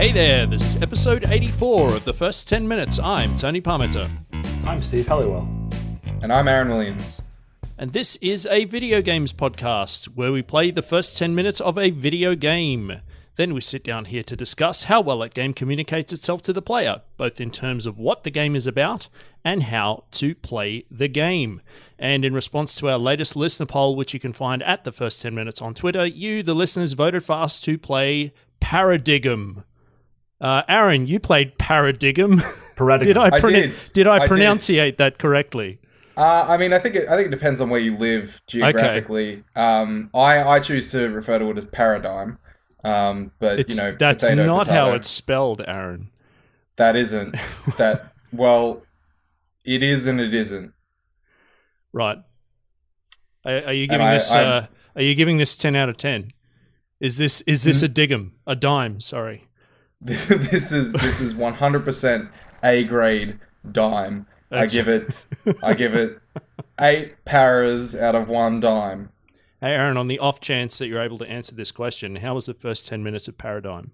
Hey there, this is episode 84 of the first 10 minutes. I'm Tony Parmenter. I'm Steve Halliwell. And I'm Aaron Williams. And this is a video games podcast where we play the first 10 minutes of a video game. Then we sit down here to discuss how well that game communicates itself to the player, both in terms of what the game is about and how to play the game. And in response to our latest listener poll, which you can find at the first 10 minutes on Twitter, you, the listeners, voted for us to play Paradigm. Aaron, you played Paradigm. Did I pronunciate that correctly? I think it depends on where you live geographically. Okay. I choose to refer to it as Paradigm. But that's not how it's spelled, Aaron. That isn't. That well, it is and it isn't. Right. Are you giving this? Are you giving this 10 out of 10? Is this a dig'em? A dime? Sorry. This is 100% A grade dime. I give it 8 paras out of 1 dime. Hey Aaron, on the off chance that you're able to answer this question, how was the first 10 minutes of Paradigm?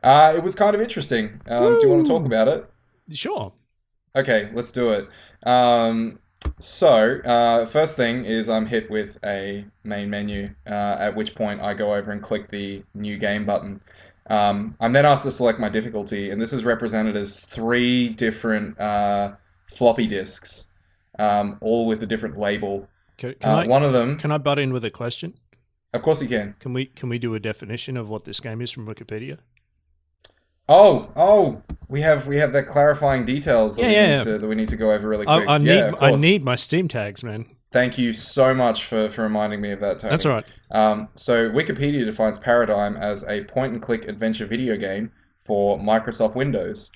It was kind of interesting. Do you want to talk about it? Sure. Okay, let's do it. First thing is I'm hit with a main menu, at which point I go over and click the new game button. I'm then asked to select my difficulty, and this is represented as 3 different floppy disks, all with a different label. One of them. Can I butt in with a question? Of course you can. Can we do a definition of what this game is from Wikipedia? Oh, we have that clarifying details that we need to go over really quick. I need my Steam tags, man. Thank you so much for reminding me of that, Tony. That's all right. So Wikipedia defines Paradigm as a point-and-click adventure video game for Microsoft Windows,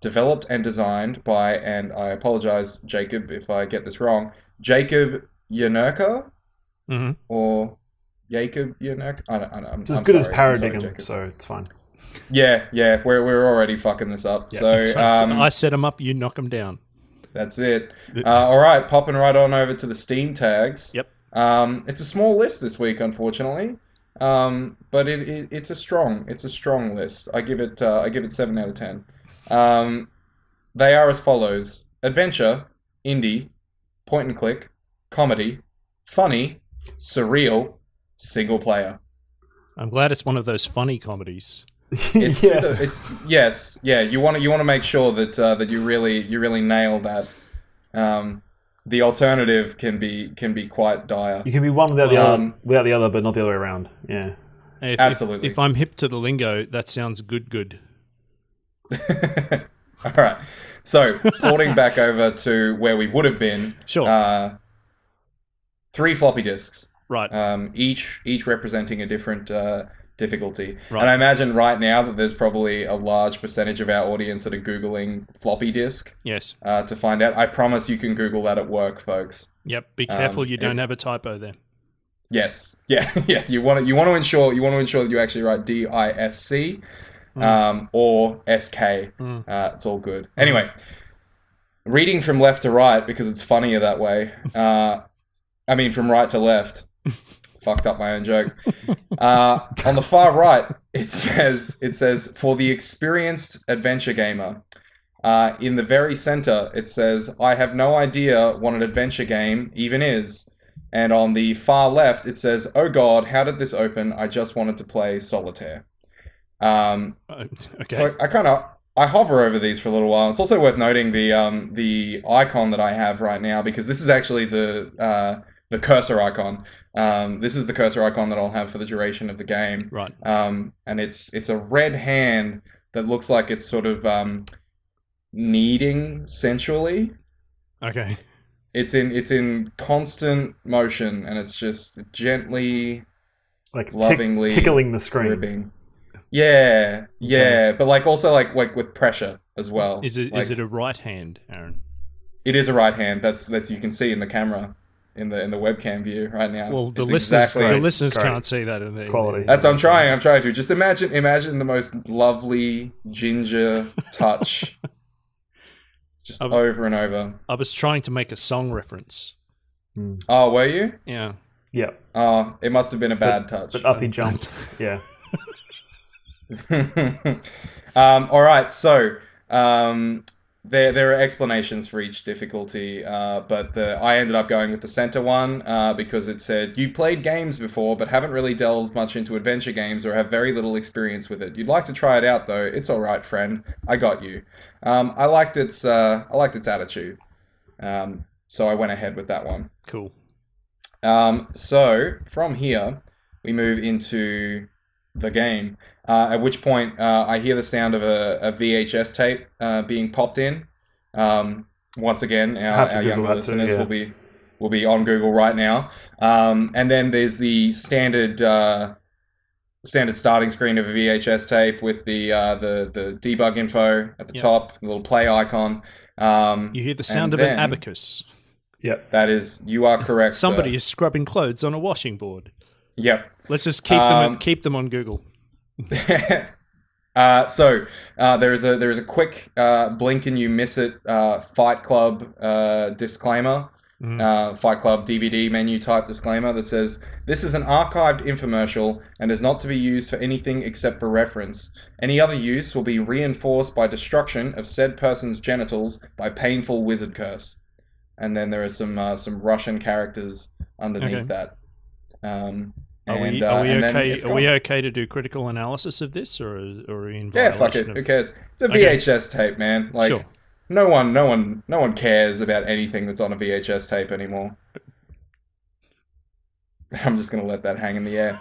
developed and designed by, and I apologize, Jacob, if I get this wrong, Jacob Janerka? Mm-hmm. Or Jacob Janerka? I don't know. It's as good as Paradigm, so it's fine. Yeah, we're already fucking this up. Yeah, so I set them up, you knock them down. That's it. All right, popping right on over to the Steam tags. Yep. It's a small list this week, unfortunately, but it's a strong list. I give it 7 out of 10. They are as follows: adventure, indie, point and click, comedy, funny, surreal, single player. I'm glad it's one of those funny comedies. Yes. You want to make sure that you really nail that. The alternative can be quite dire. You can be one without the other, but not the other way around. Yeah, absolutely. If I'm hip to the lingo, that sounds good. All right. So porting back over to where we would have been. Sure. 3 floppy disks. Right. Each representing a different difficulty. Right. And I imagine right now that there's probably a large percentage of our audience that are Googling floppy disk. Yes. To find out. I promise you can Google that at work, folks. Yep. Be careful you don't have a typo there. Yes. Yeah. You want to ensure that you actually write DISC or SK. It's all good. Anyway, reading from left to right because it's funnier that way. From right to left. Fucked up my own joke. On the far right, it says for the experienced adventure gamer. In the very center, it says, I have no idea what an adventure game even is. And on the far left, it says, oh God, how did this open? I just wanted to play solitaire. Okay. So I hover over these for a little while. It's also worth noting the icon that I have right now, because this is actually the cursor icon. This is the cursor icon that I'll have for the duration of the game. Right. And it's a red hand that looks like it's sort of kneading sensually. Okay. It's in constant motion, and it's just gently, lovingly tickling the screen. Ribbing. Yeah, okay. But also with pressure as well. Is it a right hand, Aaron? It is a right hand. That's you can see in the camera. In the webcam view right now. Well, the listeners can't see that in the quality. That's what I'm trying to. Just imagine the most lovely ginger touch, just over and over. I was trying to make a song reference. Oh, were you? Yeah. Yeah. Oh, it must have been a bad touch. But up he jumped. Yeah. All right, so there are explanations for each difficulty, but I ended up going with the center one because it said you played games before but haven't really delved much into adventure games or have very little experience with it. You'd like to try it out though. It's all right, friend. I got you. I liked its attitude, so I went ahead with that one. Cool. So from here, we move into the game. At which point, I hear the sound of a VHS tape being popped in. Once again, our younger listeners will be on Google right now. And then there's the standard starting screen of a VHS tape with the debug info at the top, the little play icon. You hear the sound of an abacus. Yep. You are correct. Somebody is scrubbing clothes on a washing board. Yep. Let's just keep them on Google. So there is a quick blink and you miss it Fight Club disclaimer, Fight Club DVD menu type disclaimer that says this is an archived infomercial and is not to be used for anything except for reference. Any other use will be reinforced by destruction of said person's genitals by painful wizard curse. And then there are some Russian characters underneath that. Are we okay to do critical analysis of this, or are we in violation? Yeah, fuck it. Who cares? It's a VHS tape, man. Like, sure. No one cares about anything that's on a VHS tape anymore. I'm just gonna let that hang in the air.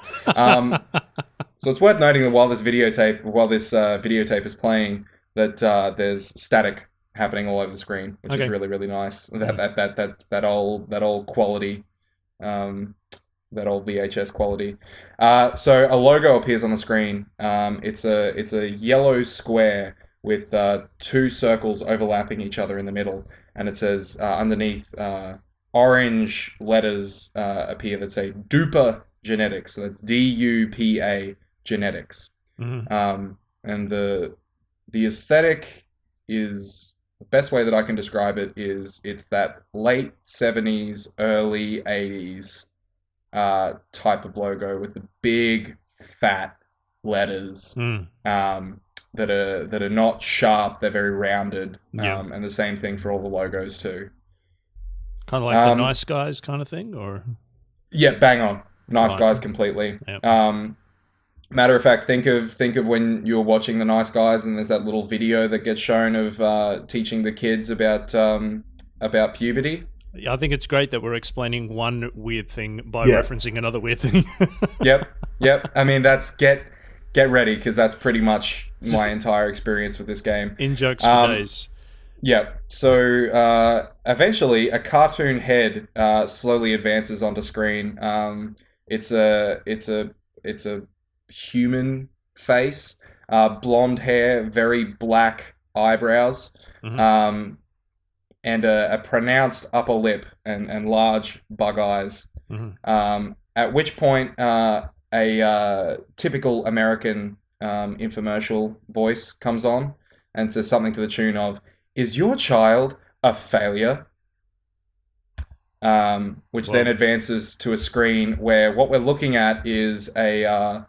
So it's worth noting that while this videotape is playing, that there's static happening all over the screen, which is really, really nice. That old quality, that old VHS quality. So a logo appears on the screen. It's a yellow square with two circles overlapping each other in the middle, and it says underneath orange letters appear that say Dupa Genetics. So that's DUPA Genetics. Mm-hmm. And the aesthetic is, the best way that I can describe it is it's that late 70s, early 80s type of logo with the big fat letters that are not sharp, they're very rounded, and the same thing for all the logos too. Kind of like the Nice Guys kind of thing, or bang on, Nice Guys completely. Yep. Matter of fact, think of when you're watching the Nice Guys and there's that little video that gets shown of teaching the kids about puberty. I think it's great that we're explaining one weird thing by referencing another weird thing. Yep. I mean, that's get ready, because that's pretty much my entire experience with this game. In jokes for days. Yep. So eventually, a cartoon head slowly advances onto screen. It's a human face, blonde hair, very black eyebrows. Mm-hmm. And a pronounced upper lip and large bug eyes. Mm-hmm. At which point, a typical American infomercial voice comes on and says something to the tune of, "Is your child a failure?" Which then advances to a screen where what we're looking at is a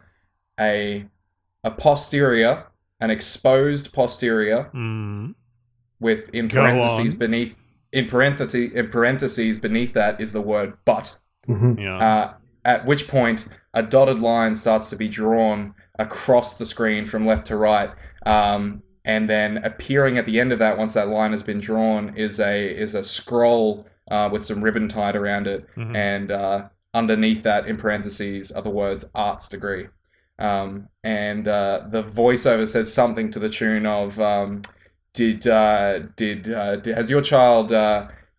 posterior, an exposed posterior. Mm. With in parentheses beneath that is the word butt. Mm-hmm. At which point a dotted line starts to be drawn across the screen from left to right, and then appearing at the end of that, once that line has been drawn, is a scroll with some ribbon tied around it, mm-hmm. and underneath that in parentheses are the words arts degree, and the voiceover says something to the tune of. Has your child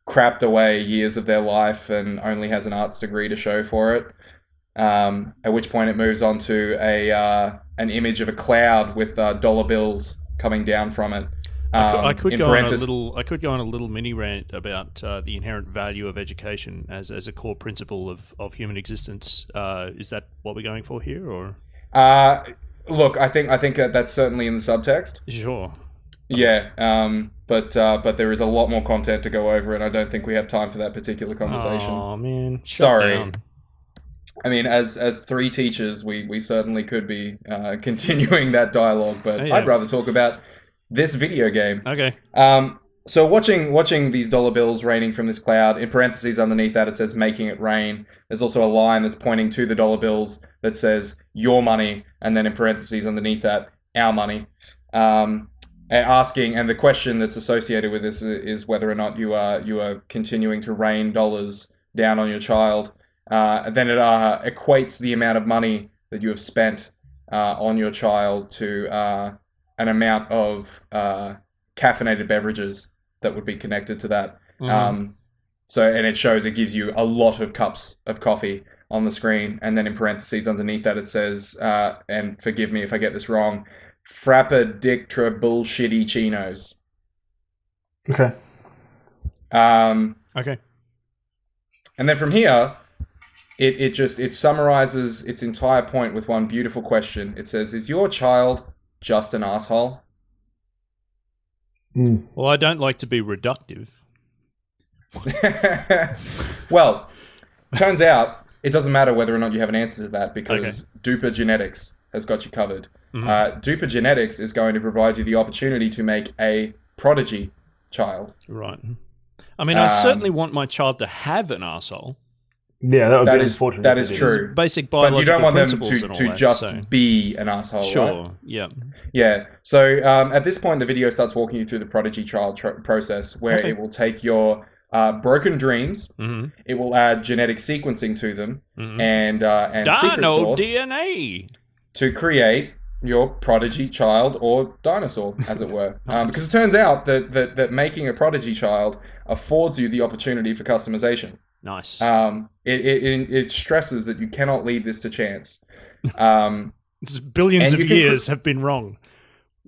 crapped away years of their life and only has an arts degree to show for it? At which point it moves on to an image of a cloud with dollar bills coming down from it. I could go on a little mini rant about the inherent value of education as a core principle of human existence. Is that what we're going for here, or? Look, I think that's certainly in the subtext. Sure. Yeah, but there is a lot more content to go over, and I don't think we have time for that particular conversation. Oh man, sorry. I mean, as three teachers, we certainly could be continuing that dialogue, but Oh, yeah. I'd rather talk about this video game. Okay. So watching these dollar bills raining from this cloud, in parentheses underneath that it says "making it rain." There's also a line that's pointing to the dollar bills that says "your money," and then in parentheses underneath that, "our money." And the question that's associated with this is whether or not you are continuing to rain dollars down on your child. Then it equates the amount of money that you have spent on your child to an amount of caffeinated beverages that would be connected to that. And it gives you a lot of cups of coffee on the screen, and then in parentheses underneath that it says, and forgive me if I get this wrong, Frappadictra bullshitty chinos. Okay. Okay. And then from here, it summarizes its entire point with one beautiful question. It says, "Is your child just an asshole?" Well, I don't like to be reductive. Well, turns out it doesn't matter whether or not you have an answer to that, because Duper Genetics has got you covered. Duper Genetics is going to provide you the opportunity to make a prodigy child. Right. I mean, I certainly want my child to have an arsehole. Yeah, that would be unfortunate. That is true. Basic biological but you don't want them principles to just be an asshole, Sure, right? yeah. Yeah. So at this point, the video starts walking you through the prodigy child process, where it will take your broken dreams, it will add genetic sequencing to them, and secret sauce DNA to create your prodigy child, or dinosaur, as it were. Because it turns out that making a prodigy child affords you the opportunity for customization. Nice. It stresses that you cannot leave this to chance. Billions of years have been wrong.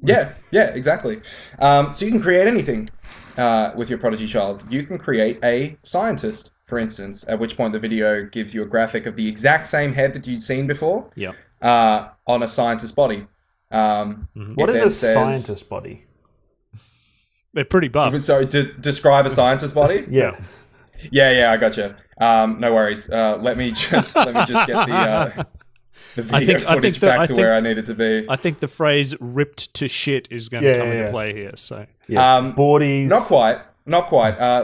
Yeah, exactly. So you can create anything with your prodigy child. You can create a scientist, for instance, at which point the video gives you a graphic of the exact same head that you'd seen before on a scientist body. What is a scientist body? They're pretty buff. Sorry, describe a scientist body? Yeah. Yeah, I gotcha. No worries. Let me just get the video footage back to where I need it to be. I think the phrase "ripped to shit" is going to come into play here. So, bodies. Not quite.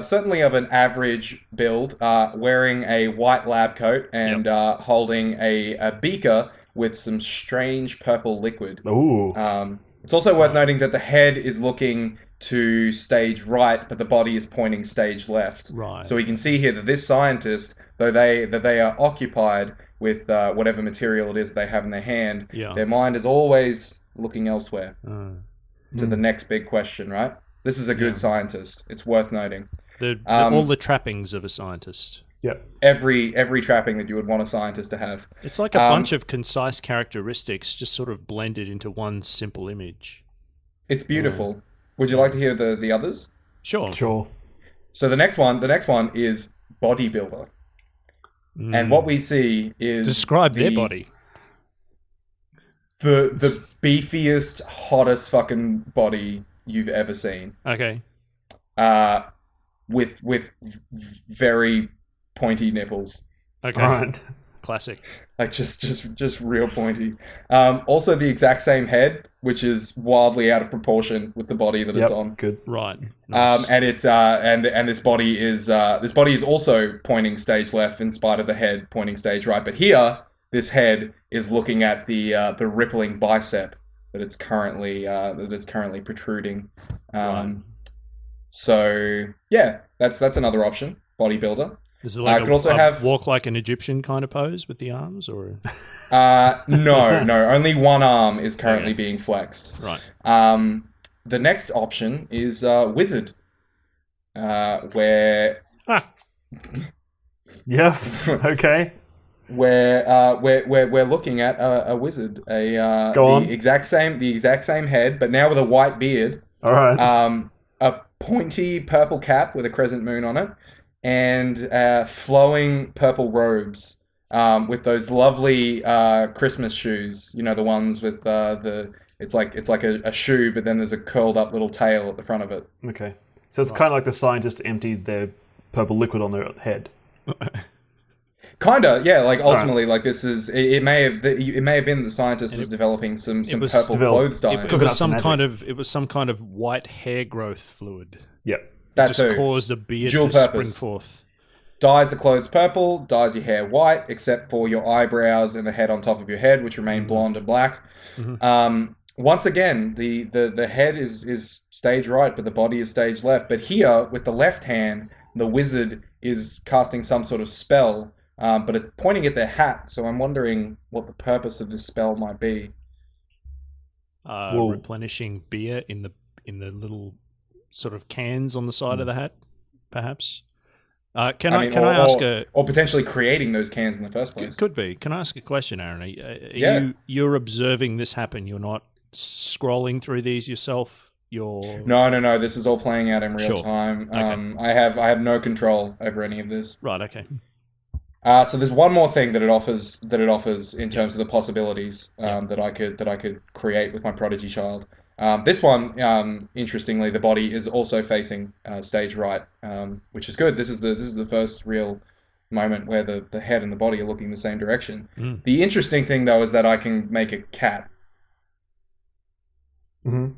Certainly of an average build, wearing a white lab coat and holding a beaker with some strange purple liquid. Ooh. It's also worth noting that the head is looking to stage right, but the body is pointing stage left. Right. So we can see here that this scientist, though they are occupied with whatever material it is they have in their hand, their mind is always looking elsewhere to the next big question, right? This is a good scientist. It's worth noting. All the trappings of a scientist. Yep. Every trapping that you would want a scientist to have. It's like a bunch of concise characteristics just sort of blended into one simple image. It's beautiful. Would you like to hear the others? Sure. So the next one is bodybuilder. And what we see is describe their body. The beefiest, hottest fucking body you've ever seen. Okay. With very pointy nipples. Okay. Right. Classic. Like just real pointy. Also the exact same head, which is wildly out of proportion with the body that it's on. Good. Right. Nice. And it's and this body is also pointing stage left in spite of the head pointing stage right. But here, this head is looking at the rippling bicep that it's currently protruding. Right. So yeah, that's another option. Bodybuilder. Is it like could also have walk like an Egyptian kind of pose with the arms, or? No. Only one arm is currently being flexed. Right. The next option is wizard, where. Yeah. Okay. Where we're looking at a wizard, the exact same head, but now with a white beard. All right. A pointy purple cap with a crescent moon on it, and flowing purple robes, with those lovely Christmas shoes. You know, the ones with it's like a shoe, but then there's a curled up little tail at the front of it. Okay. So it's kind of like the scientist emptied their purple liquid on their head. Kinda, yeah. Like ultimately, like this is it may have been the scientist was developing some purple clothes dye. It was some kind of white hair growth fluid. Yep, that just too. caused a beard Dual to purpose. spring forth. Dyes the clothes purple, dyes your hair white, except for your eyebrows and the head on top of your head, which remain blonde and black. Once again, the head is stage right, but the body is stage left. But here, with the left hand, the wizard is casting some sort of spell, but it's pointing at their hat. So I'm wondering what the purpose of this spell might be. Replenishing beer in the little sort of cans on the side of the hat, perhaps. Can I ask or potentially creating those cans in the first place? Could be. Can I ask a question, Aaron? You're observing this happen. You're not scrolling through these yourself. No. This is all playing out in real time. Okay. I have no control over any of this. Right. Okay. So there's one more thing that it offers in terms of the possibilities that I could create with my prodigy child. This one, interestingly, the body is also facing stage right, which is good. This is the first real moment where the head and the body are looking the same direction. The interesting thing, though, is that I can make a cat. Mm-hmm.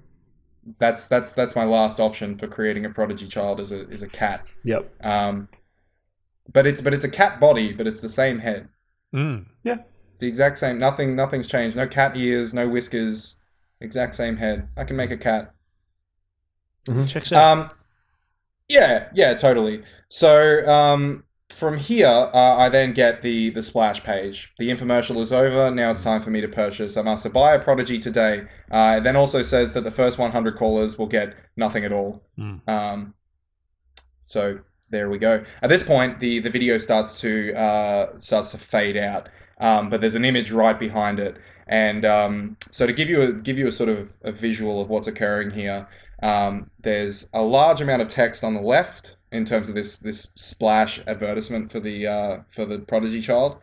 That's my last option for creating a prodigy child is a cat. Yep. But it's a cat body, but it's the same head. Yeah. It's the exact same. Nothing's changed. No cat ears, no whiskers. Exact same head. I can make a cat. Checks out. Yeah, totally. So from here, I then get the splash page. The infomercial is over. Now it's time for me to purchase. I must buy a prodigy today. It then also says that the first 100 callers will get nothing at all. So there we go. At this point, the video starts to fade out, but there's an image right behind it. And so to give you a sort of a visual of what's occurring here, there's a large amount of text on the left in terms of this splash advertisement for the prodigy child.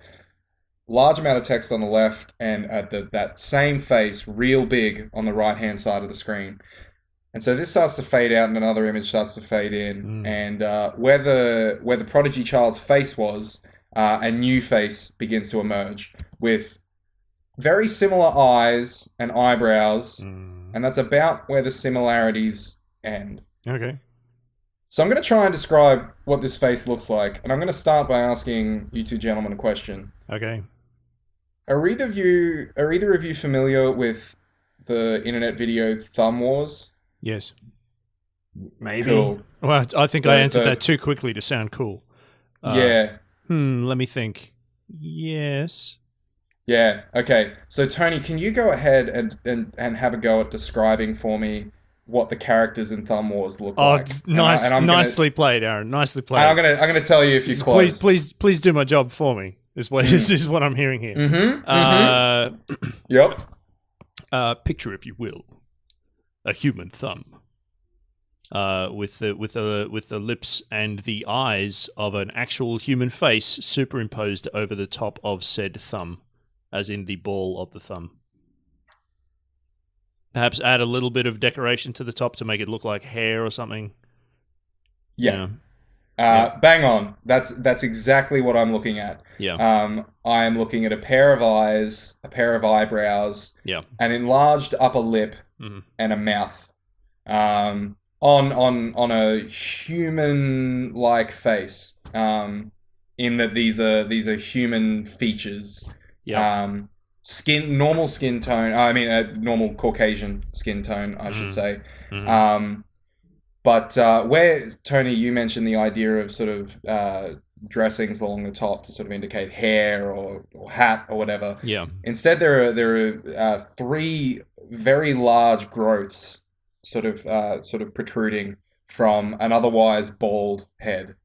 Large amount of text on the left, and that same face real big on the right hand side of the screen. And so this starts to fade out, and another image starts to fade in, and where the prodigy child's face was, a new face begins to emerge with very similar eyes and eyebrows, and that's about where the similarities end. Okay. So I'm going to try and describe what this face looks like, and I'm going to start by asking you two gentlemen a question. Okay. Are either of you familiar with the internet video Thumb Wars? Yes. Maybe. Cool. Well, I think I answered that too quickly to sound cool. Yeah. Let me think. Yes. Yeah. Okay. So Tony, can you go ahead and have a go at describing for me what the characters in Thumb Wars look like? Nicely played, Aaron. Nicely played. I'm gonna tell you if you're close. Please do my job for me. Is what I'm hearing here. Yep. Picture, if you will, a human thumb, with the lips and the eyes of an actual human face superimposed over the top of said thumb, as in the ball of the thumb. Perhaps add a little bit of decoration to the top to make it look like hair or something. Yeah. Bang on. That's exactly what I'm looking at. Yeah. I am looking at a pair of eyes, a pair of eyebrows, an enlarged upper lip, and a mouth. On a human-like face. In that these are human features. Yeah. Normal skin tone. Normal Caucasian skin tone, I should say. But where, Tony, you mentioned the idea of sort of dressings along the top to sort of indicate hair or hat or whatever. Yeah. Instead, there are three very large growths sort of protruding from an otherwise bald head.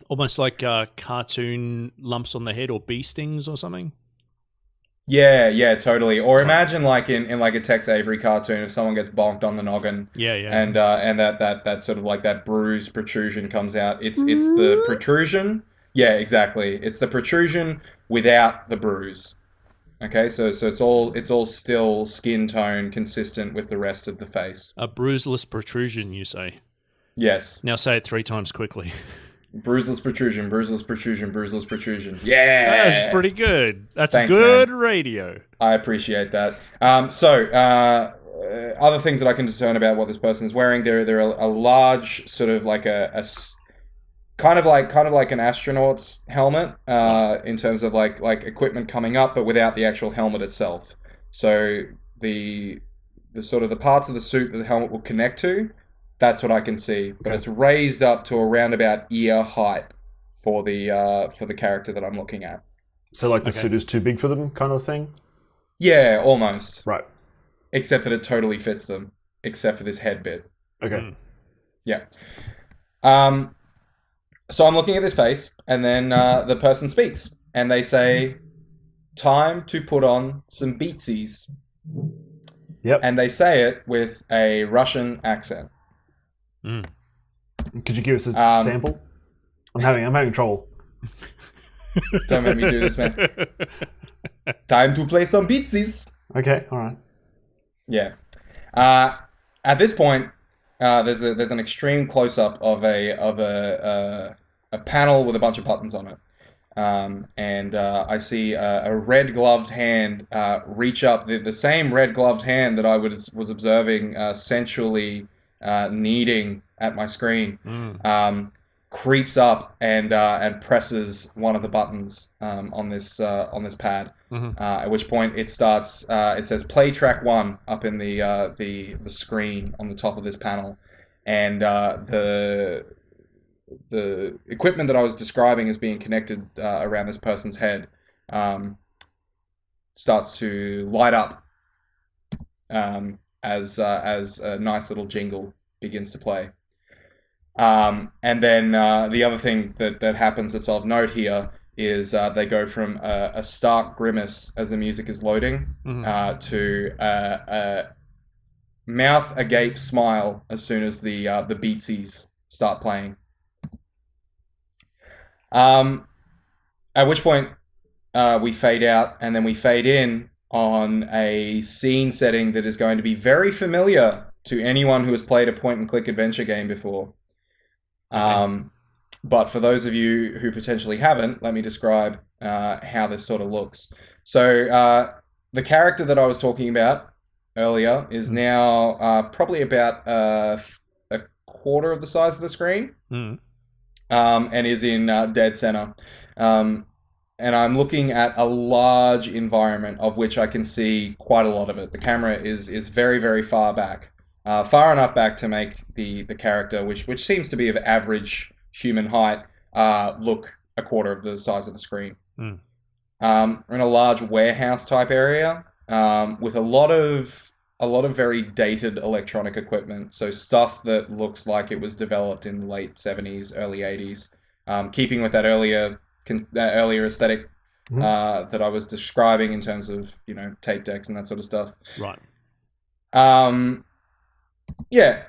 Almost like cartoon lumps on the head or bee stings or something. Yeah, totally. Or imagine like in like a Tex Avery cartoon, if someone gets bonked on the noggin, and that sort of like that bruise protrusion comes out. It's the protrusion. Yeah, exactly. It's the protrusion without the bruise. Okay, so it's all still skin tone consistent with the rest of the face. A bruiseless protrusion, you say? Yes. Now say it 3 times quickly. Bruiseless protrusion, bruiseless protrusion, bruiseless protrusion. Yeah, That's pretty good. That's Thanks, good man. radio. I appreciate that. Other things that I can discern about what this person is wearing, they're a large sort of like kind of like an astronaut's helmet in terms of like equipment coming up, but without the actual helmet itself. So the sort of the parts of the suit that the helmet will connect to, that's what I can see. But it's raised up to around about ear height for the character that I'm looking at. So like the suit is too big for them, kind of thing. Yeah, almost. Right. Except that it totally fits them, except for this head bit. Okay. Yeah. So I'm looking at this face, and then the person speaks, and they say, "Time to put on some beatsies." Yep. And they say it with a Russian accent. Could you give us a sample? I'm having trouble. Don't make me do this, man. Time to play some beatsies. Okay, all right. Yeah. At this point, there's an extreme close up of a panel with a bunch of buttons on it, and I see a red gloved hand reach up, the same red gloved hand that I was observing sensually kneading at my screen. Creeps up and presses one of the buttons on this pad. At which point it starts. It says "Play Track 1" up in the screen on the top of this panel, and the equipment that I was describing as being connected around this person's head starts to light up as a nice little jingle begins to play. And then the other thing that happens that's of note here is they go from a stark grimace as the music is loading to a mouth agape smile as soon as the beatsies start playing. At which point we fade out and then we fade in on a scene setting that is going to be very familiar to anyone who has played a point-and-click adventure game before. But for those of you who potentially haven't, let me describe how this sort of looks. So the character that I was talking about earlier is now probably about a quarter of the size of the screen, and is in dead center. And I'm looking at a large environment of which I can see quite a lot of it. The camera is very, very far back. Far enough back to make the character, which seems to be of average human height, look a quarter of the size of the screen. In a large warehouse type area with a lot of very dated electronic equipment. So stuff that looks like it was developed in the late 70s, early 80s, keeping with that earlier aesthetic that I was describing in terms of tape decks and that sort of stuff. Right. Yeah.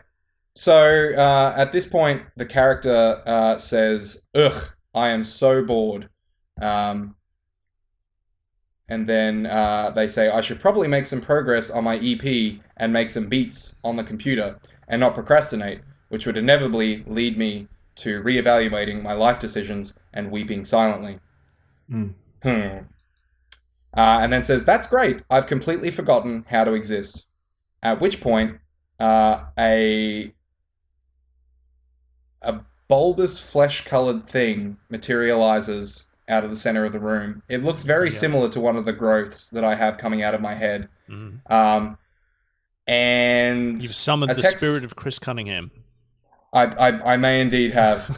So at this point, the character says, "Ugh, I am so bored." And then they say, "I should probably make some progress on my EP and make some beats on the computer and not procrastinate, which would inevitably lead me to reevaluating my life decisions and weeping silently." And then says, "That's great. I've completely forgotten how to exist." At which point, a bulbous flesh-colored thing materializes out of the center of the room. It looks very similar to one of the growths that I have coming out of my head. And you've summoned the spirit of Chris Cunningham. I may indeed have.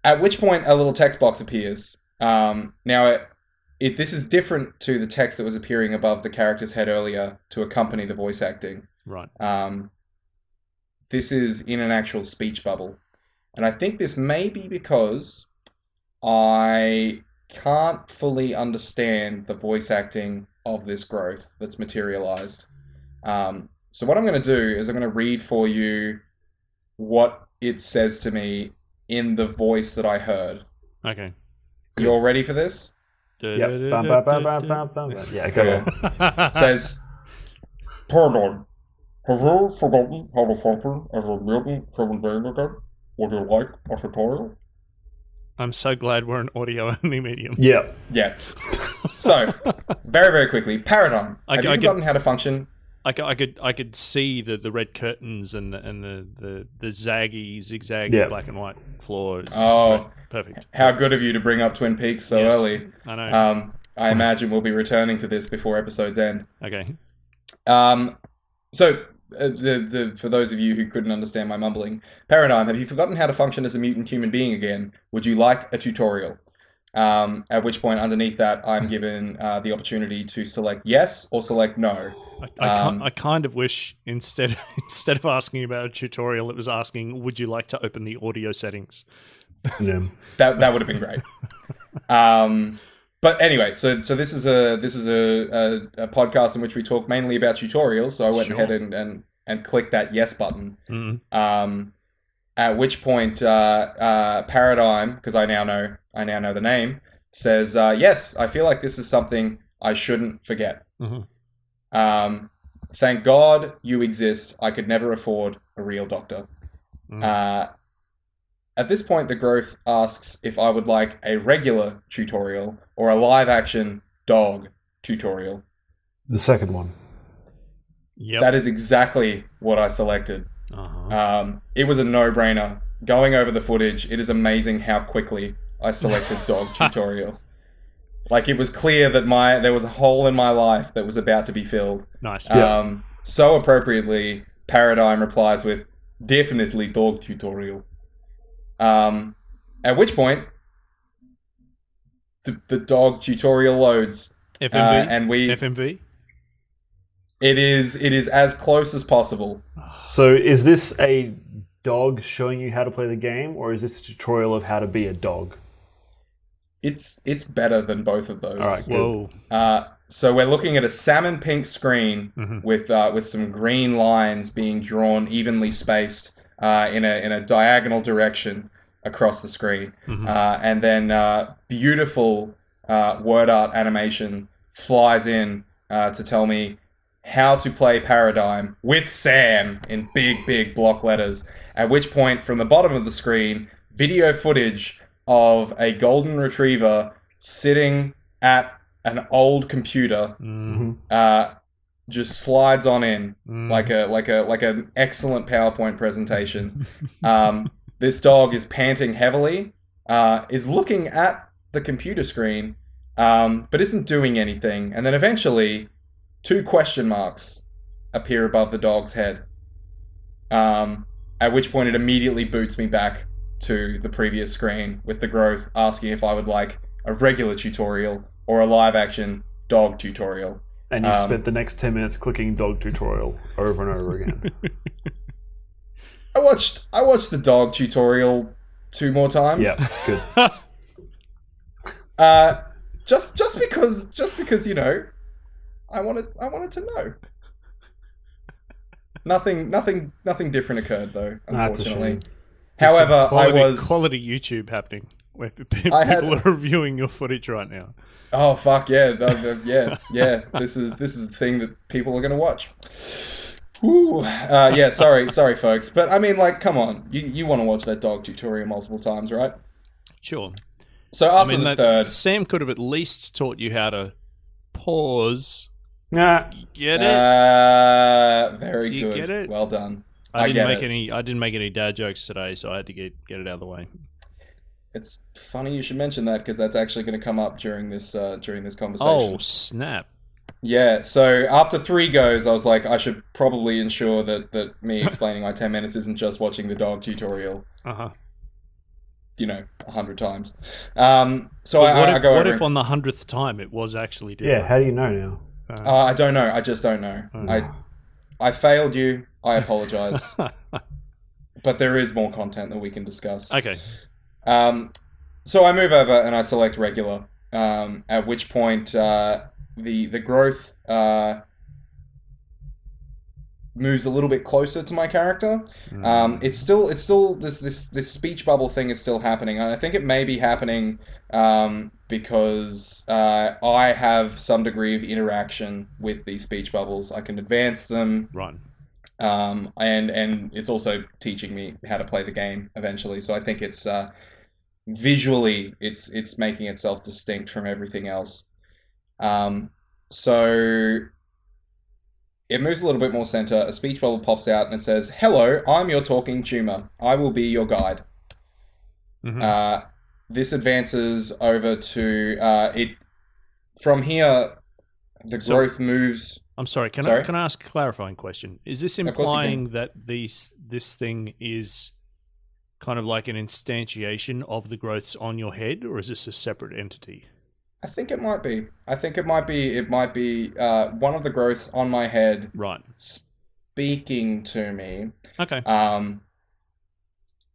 At which point a little text box appears. Now, this is different to the text that was appearing above the character's head earlier to accompany the voice acting. Right. This is in an actual speech bubble. And I think this may be because I can't fully understand the voice acting of this growth that's materialized. So what I'm going to do is I'm going to read for you what it says to me in the voice that I heard. Okay. You all ready for this? Yep. Yeah, go on. It says, "Pardon. Have you forgotten how to function as a mutant human being again? would you like a tutorial? I'm so glad we're an audio-only medium. Yeah. Yeah. So, very, very quickly, Paradigm. Have you forgotten how to function? I could see the red curtains and the zaggy, zigzag black and white floor. Oh, perfect. How good of you to bring up Twin Peaks so early. I know. I imagine we'll be returning to this before episodes end. Okay. So, for those of you who couldn't understand my mumbling, Paradigm, have you forgotten how to function as a mutant human being again? Would you like a tutorial? At which point, underneath that, I'm given the opportunity to select yes or select no. I kind of wish instead of asking about a tutorial, it was asking, would you like to open the audio settings? Yeah. That would have been great. But anyway, so this is a podcast in which we talk mainly about tutorials. So I went ahead and clicked that yes button. Mm-hmm. At which point, Paradigm, because I now know the name, says yes. I feel like this is something I shouldn't forget. Mm-hmm. Thank God you exist. I could never afford a real doctor. Mm. At this point, the growth asks if I would like a regular tutorial or a live-action dog tutorial. The second one. Yep. That is exactly what I selected. Uh-huh. It was a no-brainer. Going over the footage, it is amazing how quickly I selected dog tutorial. Like, it was clear that there was a hole in my life that was about to be filled. Nice. So appropriately, Paradigm replies with, definitely dog tutorial. At which point, the dog tutorial loads. FMV? And FMV? It is as close as possible. So is this a dog showing you how to play the game, or is this a tutorial of how to be a dog? It's better than both of those. All right, good. Whoa. So we're looking at a salmon pink screen Mm-hmm. with some green lines being drawn evenly spaced in a diagonal direction across the screen, Mm-hmm. and then beautiful word art animation flies in to tell me how to play Paradigm with Sam in big block letters. At which point, from the bottom of the screen, video footage of a golden retriever sitting at an old computer just slides on in like an excellent PowerPoint presentation. This dog is panting heavily, is looking at the computer screen, but isn't doing anything. And then eventually, 2 question marks appear above the dog's head. At which point it immediately boots me back to the previous screen with the growth asking if I would like a regular tutorial or a live action dog tutorial. And you spent the next 10 minutes clicking dog tutorial over and over again. I watched the dog tutorial 2 more times. Yeah, good. Just because you know, I wanted to know. Nothing different occurred though, unfortunately. However, quality YouTube happening where people are reviewing your footage right now. Oh fuck yeah, yeah. This is the thing that people are going to watch. Ooh, yeah. Sorry, folks, but I mean, like, come on, you want to watch that dog tutorial multiple times, right? Sure. So after the third, Sam could have at least taught you how to pause. Nah. Get it? Very Do you good. get it? Well done. I didn't make any dad jokes today, so I had to get it out of the way. It's funny you should mention that because that's actually going to come up during this conversation. Oh snap! Yeah. So after 3 goes, I was like, I should probably ensure that me explaining my 10 minutes isn't just watching the dog tutorial. You know, 100 times. So I go over. What if on the 100th time it was actually different? Yeah. How do you know now? I don't know. I just don't know. I failed you. I apologize. But there is more content that we can discuss. Okay. So I move over and I select regular. At which point the growth moves a little bit closer to my character. It's still this speech bubble thing is still happening. I think it may be happening because I have some degree of interaction with these speech bubbles. I can advance them. Right. And it's also teaching me how to play the game eventually. So I think it's visually it's making itself distinct from everything else. So it moves a little bit more center. A speech bubble pops out and it says, "Hello, I'm your talking tumor. I will be your guide." Mm-hmm. This advances over to it. From here, the So- growth moves. I'm sorry. Can Sorry? I ask a clarifying question? Is this Of course you can. implying that this thing is kind of like an instantiation of the growths on your head, or is this a separate entity? I think it might be. I think it might be. It might be one of the growths on my head Right. speaking to me. Okay.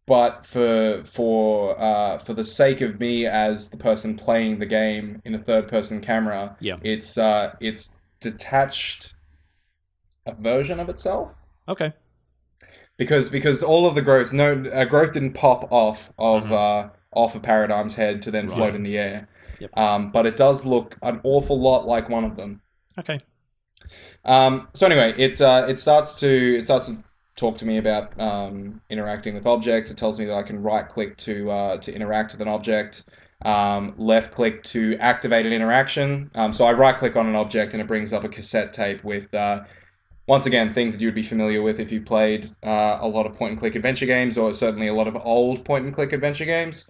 But for the sake of me as the person playing the game in a third person camera, Yeah. it's detached a version of itself. Okay. Because all of the growth, growth didn't pop off of Mhm. off of Paradigm's head to then Right. float in the air. Yep. But it does look an awful lot like one of them. Okay. So anyway, it starts to talk to me about interacting with objects. It tells me that I can right click to interact with an object, left click to activate an interaction. So I right click on an object and it brings up a cassette tape with once again, things that you would be familiar with if you played a lot of point-and-click adventure games, or certainly a lot of old point-and-click adventure games,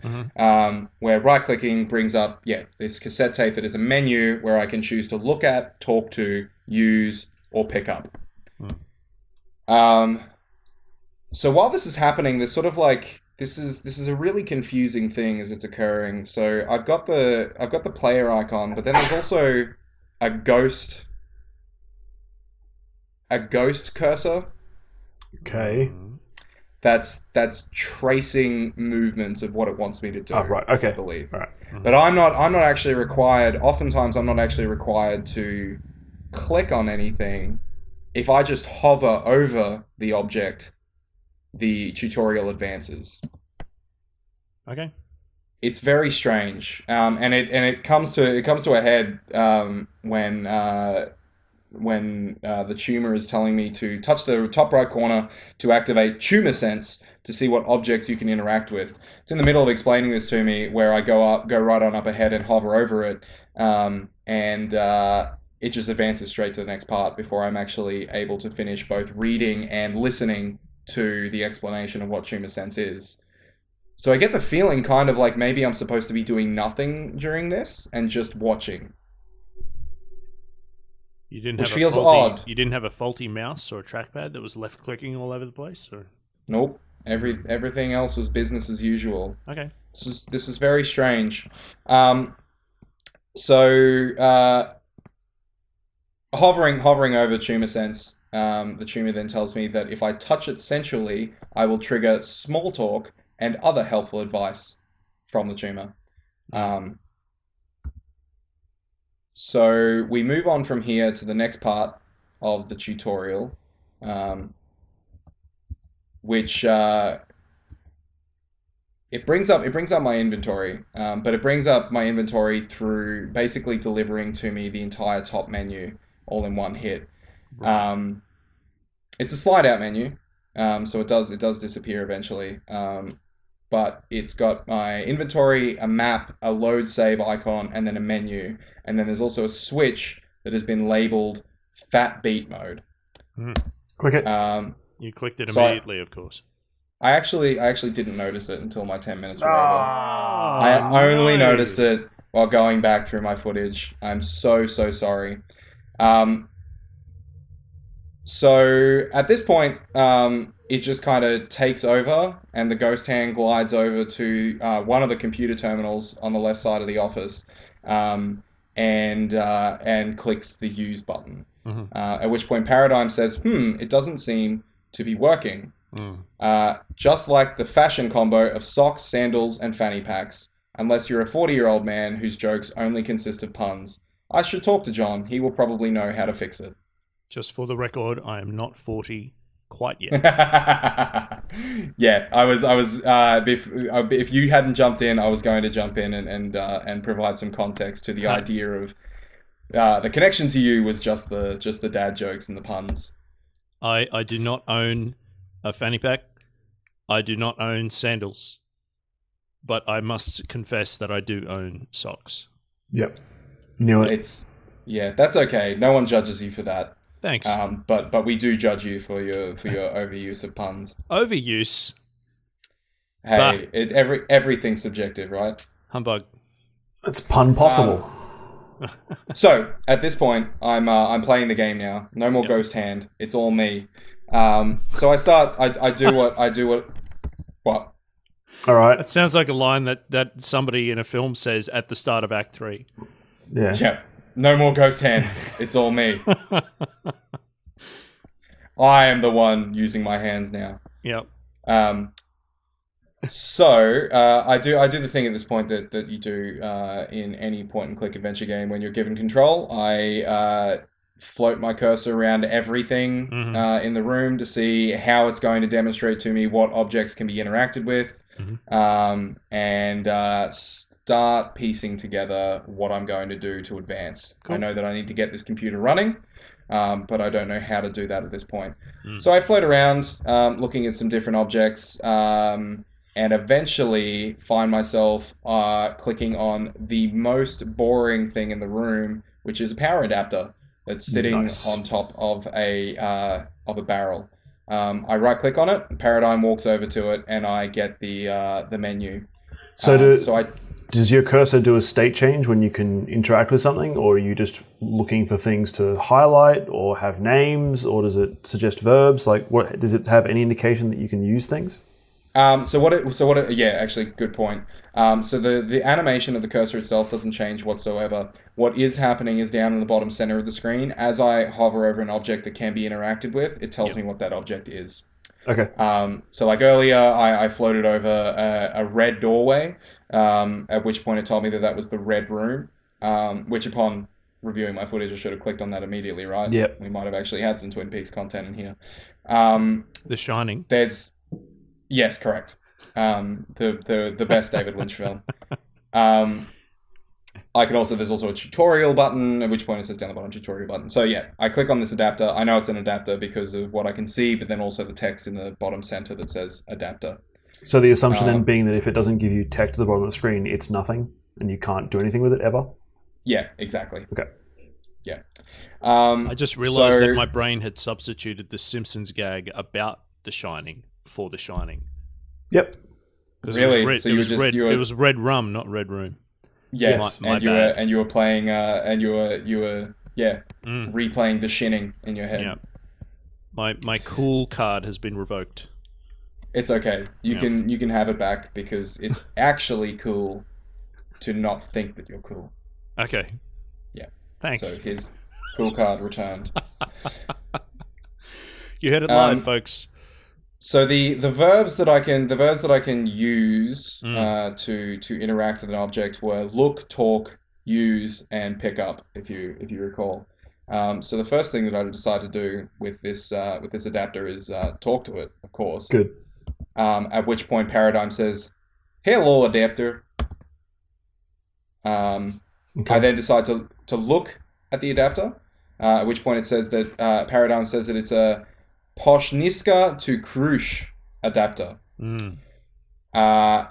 where right-clicking brings up, this cassette tape that is a menu where I can choose to look at, talk to, use, or pick up. So while this is happening, there's sort of like this is a really confusing thing as it's occurring. So I've got the player icon, but then there's also a ghost cursor. Okay. That's tracing movements of what it wants me to do. Oh, right. Okay. I believe. All right. But I'm not actually required. Oftentimes, I'm not actually required to click on anything. If I just hover over the object, the tutorial advances. Okay. It's very strange, and it comes to a head when the tumor is telling me to touch the top right corner to activate tumor sense to see what objects you can interact with. It's in the middle of explaining this to me where I go right on up ahead and hover over it, and it just advances straight to the next part before I'm actually able to finish both reading and listening to the explanation of what tumor sense is. So I get the feeling kind of like maybe I'm supposed to be doing nothing during this and just watching. You didn't Which have feels a faulty, odd. You didn't have a faulty mouse or a trackpad that was left clicking all over the place, or Nope. Everything else was business as usual. okay. This is very strange. So hovering over tumor sense, the tumor then tells me that if I touch it sensually, I will trigger small talk and other helpful advice from the tumor. So we move on from here to the next part of the tutorial, which it brings up my inventory, but it brings up my inventory through basically delivering to me the entire top menu all in one hit. It's a slide out menu, so it does disappear eventually. But it's got my inventory, a map, a load save icon, and then a menu. And then there's also a switch that has been labeled Fat Beat Mode. Click it. You clicked it immediately, of course. I actually didn't notice it until my 10 minutes were over. Oh, I only no. noticed it while going back through my footage. I'm so sorry. So at this point, it just kind of takes over, and the ghost hand glides over to one of the computer terminals on the left side of the office, and clicks the use button. At which point Paradigm says, it doesn't seem to be working. Just like the fashion combo of socks, sandals, and fanny packs, unless you're a 40-year-old man whose jokes only consist of puns. I should talk to John. He will probably know how to fix it. Just for the record, I am not 40 quite yet. Yeah, I was. If you hadn't jumped in, I was going to jump in and provide some context to the idea of the connection to you was just the dad jokes and the puns. I do not own a fanny pack. I do not own sandals. But I must confess that I do own socks. Yep. Knew it. That's okay. No one judges you for that. Thanks. But we do judge you for your overuse of puns. Overuse? Hey, everything's subjective, right? Humbug. It's pun possible. So at this point, I'm playing the game now. No more ghost hand. It's all me. So I start. I do what. What? All right. That sounds like a line that somebody in a film says at the start of Act 3. Yeah. No more ghost hand. It's all me. I am the one using my hands now. Yep. So I do the thing at this point that you do in any point and click adventure game when you're given control. I float my cursor around everything in the room to see how it's going to demonstrate to me what objects can be interacted with, and start piecing together what I'm going to do to advance. Cool. I know that I need to get this computer running, but I don't know how to do that at this point. So I float around looking at some different objects, and eventually find myself clicking on the most boring thing in the room, which is a power adapter that's sitting on top of a barrel. I right click on it, Paradigm walks over to it, and I get the menu. Does your cursor do a state change when you can interact with something, or are you just looking for things to highlight or have names, or does it suggest verbs? Like, what does it have any indication that you can use things? Actually, good point. So the animation of the cursor itself doesn't change whatsoever. What is happening is down in the bottom center of the screen, as I hover over an object that can be interacted with, it tells me what that object is. Okay. So like earlier, I floated over a red doorway, at which point it told me that was the red room, which upon reviewing my footage, I should have clicked on that immediately, right? Yep. We might have actually had some Twin Peaks content in here. The Shining. Yes, correct. The best David Lynch film. There's also a tutorial button, at which point it says down the bottom tutorial button. So yeah, I click on this adapter. I know it's an adapter because of what I can see, but then also the text in the bottom center that says adapter. So the assumption then being that if it doesn't give you text at the bottom of the screen, it's nothing, and you can't do anything with it ever? Yeah, exactly. Okay. Yeah. I just realized that my brain had substituted the Simpsons gag about The Shining for The Shining. Yep. Really? It was red rum, not red room. Yes, and you were playing replaying The Shining in your head. Yeah. My cool card has been revoked. It's okay. You can have it back because it's actually cool to not think that you're cool. Okay. Yeah. Thanks. So his cool card returned. You heard it live, folks. So the verbs that I can use to interact with an object were look, talk, use, and pick up. If you recall. So the first thing that I decided to do with this adapter is talk to it, of course. Good. At which point Paradigm says, "Hello, adapter." I then decide to look at the adapter. At which point it says that Paradigm says that it's a Poshniska to Krusz adapter. I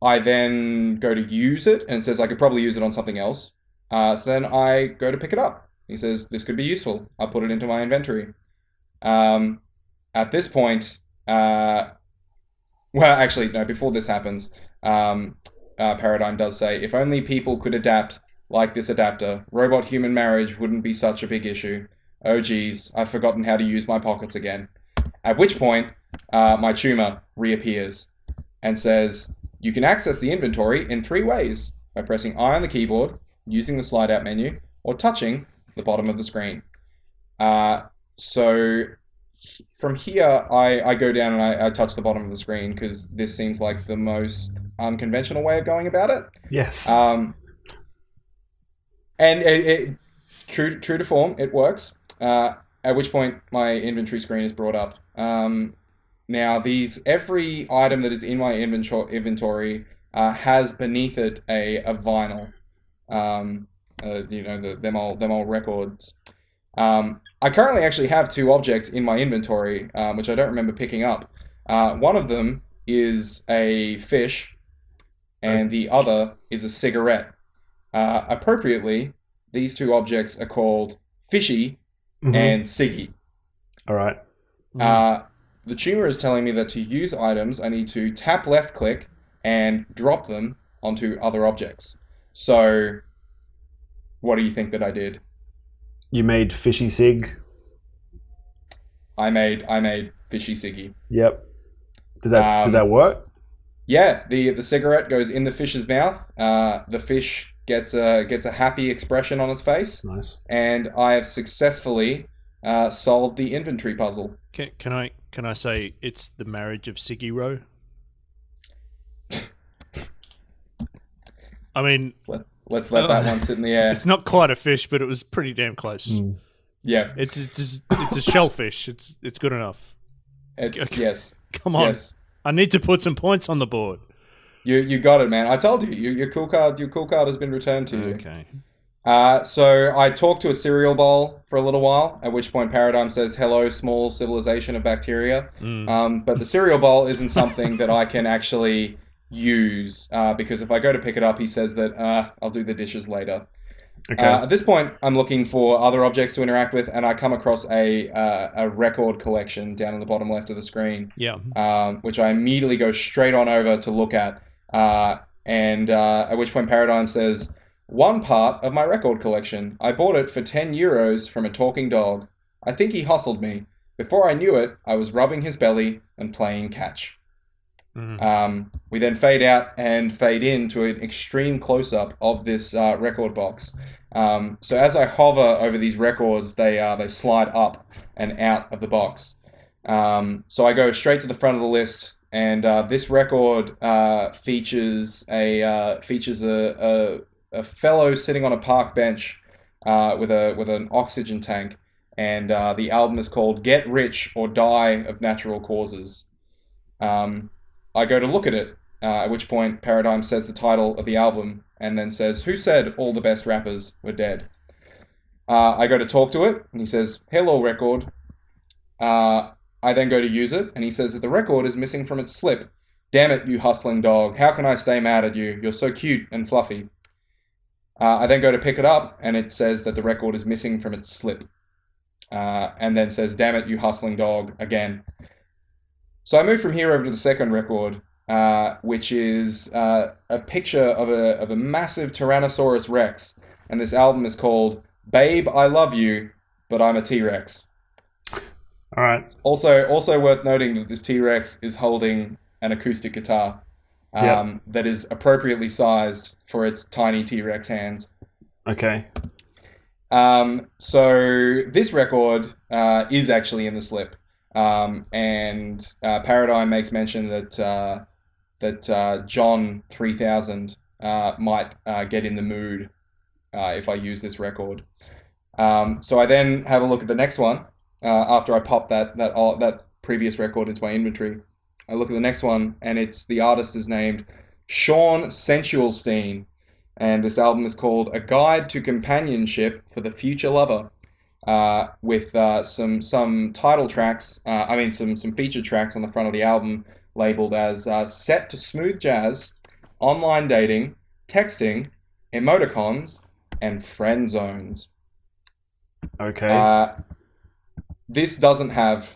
then go to use it, and it says I could probably use it on something else. So then I go to pick it up. He says, this could be useful. I put it into my inventory. At this point, before this happens, Paradigm does say, if only people could adapt like this adapter, robot-human marriage wouldn't be such a big issue. Oh geez, I've forgotten how to use my pockets again. At which point, my tumor reappears and says, you can access the inventory in 3 ways: by pressing I on the keyboard, using the slide out menu, or touching the bottom of the screen. So from here, I go down and I touch the bottom of the screen because this seems like the most unconventional way of going about it. Yes. And it true to form, it works. At which point my inventory screen is brought up. Now every item that is in my inventory has beneath it a vinyl. Them all records. I currently actually have 2 objects in my inventory, which I don't remember picking up. One of them is a fish, and the other is a cigarette. Appropriately, these 2 objects are called Fishy and Siggy. All right. The tuner is telling me that to use items, I need to tap left click and drop them onto other objects. So, what do you think that I did? You made Fishy Sig. I made Fishy Siggy. Yep. Did that work? Yeah, the cigarette goes in the fish's mouth. The fish gets a happy expression on its face. Nice. And I have successfully solved the inventory puzzle. Can I say it's the marriage of Siggy Row? I mean, let's let that one sit in the air. It's not quite a fish, but it was pretty damn close. Yeah, it's a shellfish. It's good enough. Yes. Come on, yes. I need to put some points on the board. You got it, man. I told you, your cool card has been returned to you. Okay. So I talked to a cereal bowl for a little while, at which point Paradigm says, "Hello, small civilization of bacteria." But the cereal bowl isn't something that I can actually use, because if I go to pick it up, he says that I'll do the dishes later. Okay. At this point, I'm looking for other objects to interact with, and I come across a record collection down in the bottom left of the screen. Yeah. Which I immediately go straight on over to look at, and at which point Paradigm says, "One part of my record collection. I bought it for 10 euros from a talking dog. I think he hustled me. Before I knew it, I was rubbing his belly and playing catch." We then fade out and fade in to an extreme close-up of this record box. So as I hover over these records, they slide up and out of the box. So I go straight to the front of the list, and this record features a fellow sitting on a park bench with an oxygen tank, and the album is called "Get Rich or Die of Natural Causes." I go to look at it, at which point Paradigm says the title of the album and then says, "Who said all the best rappers were dead?" I go to talk to it, and he says, "Hello, record." I then go to use it, and he says that the record is missing from its slip. "Damn it, you hustling dog. How can I stay mad at you? You're so cute and fluffy." I then go to pick it up, and it says that the record is missing from its slip. And then says, "Damn it, you hustling dog," again. So I move from here over to the second record, which is a picture of a massive Tyrannosaurus Rex, and this album is called "Babe, I Love You, But I'm a T-Rex." All right. Also worth noting that this T-Rex is holding an acoustic guitar that is appropriately sized for its tiny T-Rex hands. Okay. So this record is actually in the slip. And Paradigm makes mention that John 3000 might get in the mood if I use this record. So I then have a look at the next one after I pop that previous record into my inventory. I look at the next one, and the artist is named Sean Sensualstein, and this album is called "A Guide to Companionship for the Future Lover." With some title tracks, some featured tracks on the front of the album labeled as "Set to Smooth Jazz," "Online Dating," "Texting," "Emoticons," and "Friend Zones." Okay. This doesn't have...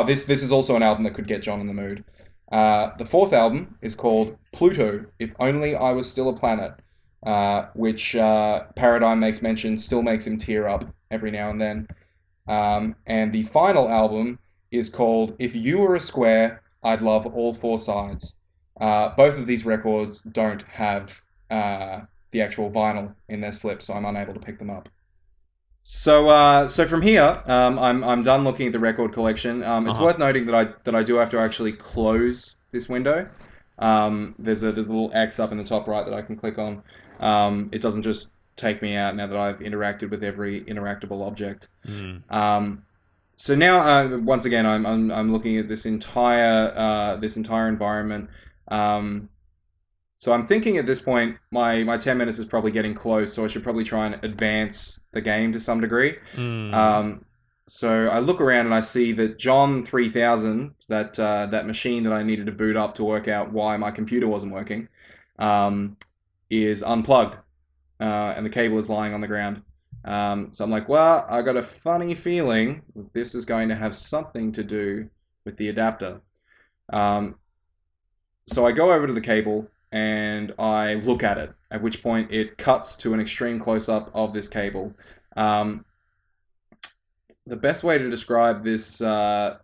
this is also an album that could get John in the mood. The fourth album is called "Pluto, If Only I Was Still a Planet," which Paradigm makes mention still makes him tear up every now and then. And the final album is called "If You Were a Square, I'd Love All Four Sides." Both of these records don't have the actual vinyl in their slip, so I'm unable to pick them up. So from here, I'm done looking at the record collection. It's worth noting that I do have to actually close this window. There's a little X up in the top right that I can click on. It doesn't just take me out now that I've interacted with every interactable object. So now, once again, I'm looking at this entire environment. So I'm thinking at this point, my 10 minutes is probably getting close, so I should probably try and advance the game to some degree. So I look around and I see that John 3000, that machine that I needed to boot up to work out why my computer wasn't working, is unplugged, and the cable is lying on the ground. So I'm like, well, I got a funny feeling that this is going to have something to do with the adapter. So I go over to the cable and I look at it, at which point it cuts to an extreme close-up of this cable. The best way to describe this, the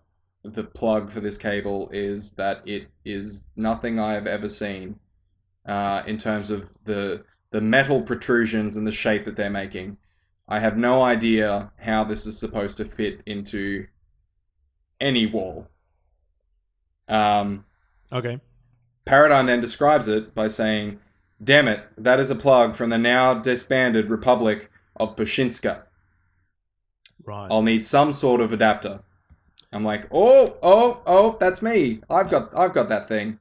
plug for this cable, is that it is nothing I have ever seen in terms of the metal protrusions and the shape that they're making. I have no idea how this is supposed to fit into any wall. Okay. Paradigm then describes it by saying, "Damn it, that is a plug from the now disbanded Republic of Pushinska. Right. I'll need some sort of adapter." I'm like, oh, that's me. I've got that thing.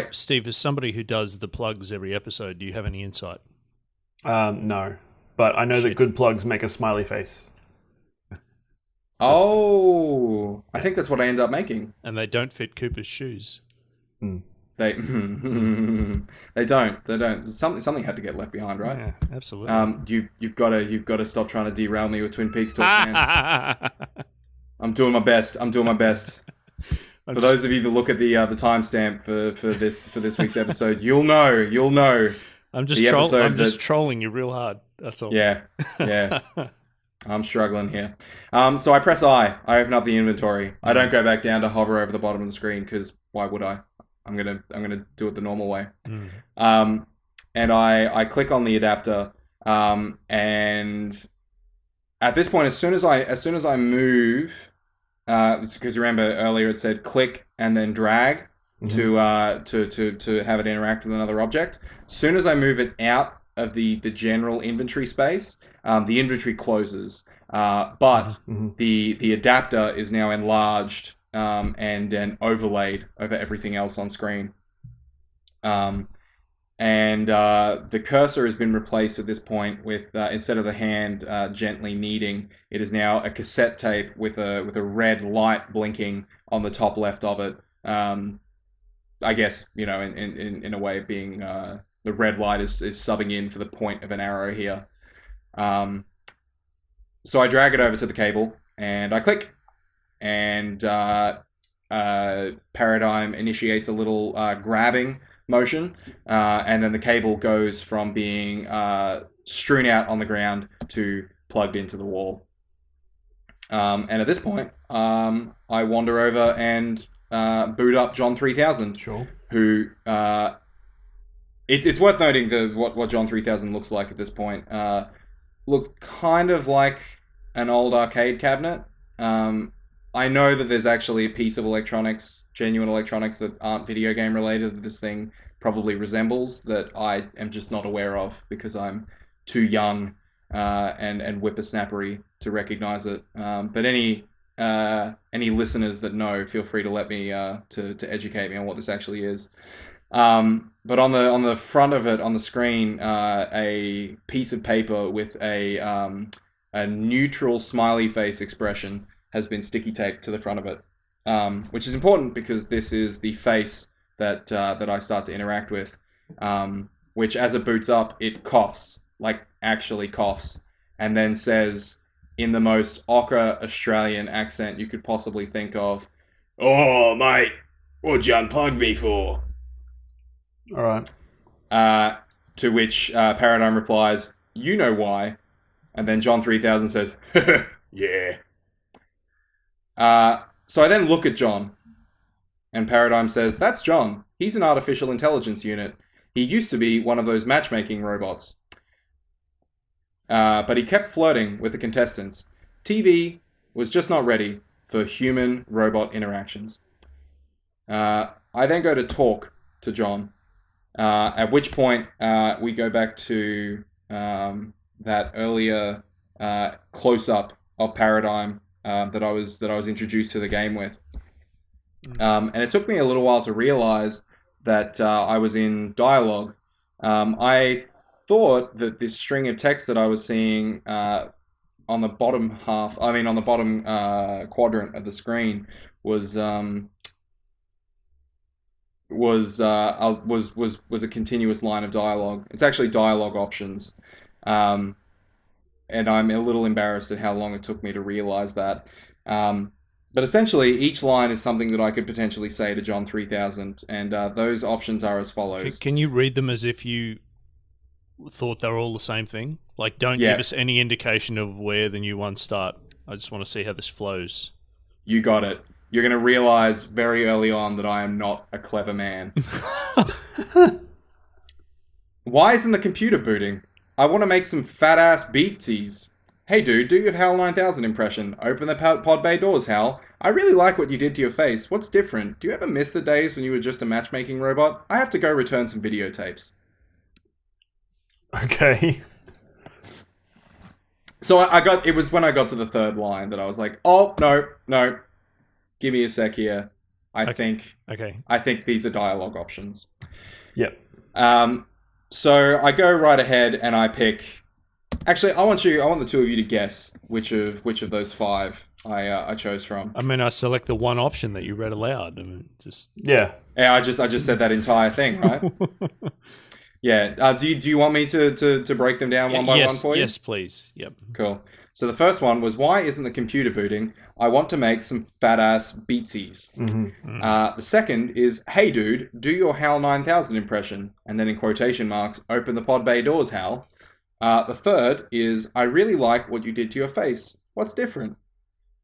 Steve, as somebody who does the plugs every episode, do you have any insight? No, but I know that good plugs make a smiley face. I think that's what I end up making. And they don't fit Cooper's shoes. They they don't. Something had to get left behind, right? Yeah, absolutely. You've got to stop trying to derail me with Twin Peaks talk, man. I'm doing my best. For those of you that look at the timestamp for this week's episode, you'll know. I'm just trolling you real hard. That's all. Yeah. I'm struggling here. So I press I open up the inventory. I don't go back down to hover over the bottom of the screen because why would I? I'm gonna do it the normal way. And I click on the adapter. And at this point, as soon as I move, because remember earlier it said click and then drag to have it interact with another object. As soon as I move it out of the general inventory space, the inventory closes. But the adapter is now enlarged and then overlaid over everything else on screen. And the cursor has been replaced at this point with instead of the hand gently kneading, it is now a cassette tape with a red light blinking on the top left of it. I guess in a way of being the red light is subbing in for the point of an arrow here. So I drag it over to the cable and I click, and Paradigm initiates a little grabbing motion, and then the cable goes from being strewn out on the ground to plugged into the wall. And at this point, I wander over and boot up John 3000. Sure. Who it's worth noting what John 3000 looks like at this point. Looks kind of like an old arcade cabinet. I know that there's actually a piece of electronics, genuine electronics that aren't video game related, that this thing probably resembles, that I am just not aware of because I'm too young and whippersnappery to recognize it. But any listeners that know, feel free to let me to educate me on what this actually is. But on the front of it, on the screen, a piece of paper with a neutral smiley face expression has been sticky taped to the front of it, which is important because this is the face that I start to interact with, which as it boots up, it coughs, like actually coughs, and then says in the most ochre Australian accent you could possibly think of, "Oh, mate, what'd you unplug me for?" All right. To which Paradigm replies, "You know why." And then John 3000 says, "Yeah." So I then look at John, and Paradigm says, "That's John. He's an artificial intelligence unit. He used to be one of those matchmaking robots. But he kept flirting with the contestants. TV was just not ready for human-robot interactions." I then go to talk to John, at which point we go back to that earlier close-up of Paradigm that I was introduced to the game with. And it took me a little while to realize that I was in dialogue. I thought that this string of text that I was seeing on the bottom quadrant of the screen was a continuous line of dialogue. It's actually dialogue options, and I'm a little embarrassed at how long it took me to realize that. But essentially, each line is something that I could potentially say to John 3000, and those options are as follows. Can you read them as if you thought they were all the same thing? Like, don't give us any indication of where the new ones start. I just want to see how this flows. You got it. You're going to realize very early on that I am not a clever man. Why isn't the computer booting? I want to make some fat-ass beatsies. Hey dude, do your HAL 9000 impression. Open the pod bay doors, HAL. I really like what you did to your face. What's different? Do you ever miss the days when you were just a matchmaking robot? I have to go return some videotapes. Okay. So it was when I got to the third line that I was like, oh, no. Give me a sec here. I think these are dialogue options. Yep. So I go right ahead and I pick. Actually, I want the two of you to guess which of those five I chose from. I mean, I select the one option that you read aloud. I mean, yeah. I just said that entire thing, right? Yeah. Do you want me to break them down one by one for you? Yes, please. Yep. Cool. So the first one was, why isn't the computer booting? I want to make some fat-ass beatsies. Mm-hmm. The second is, hey dude, do your HAL 9000 impression. And then in quotation marks, open the pod bay doors, HAL. The third is, I really like what you did to your face. What's different?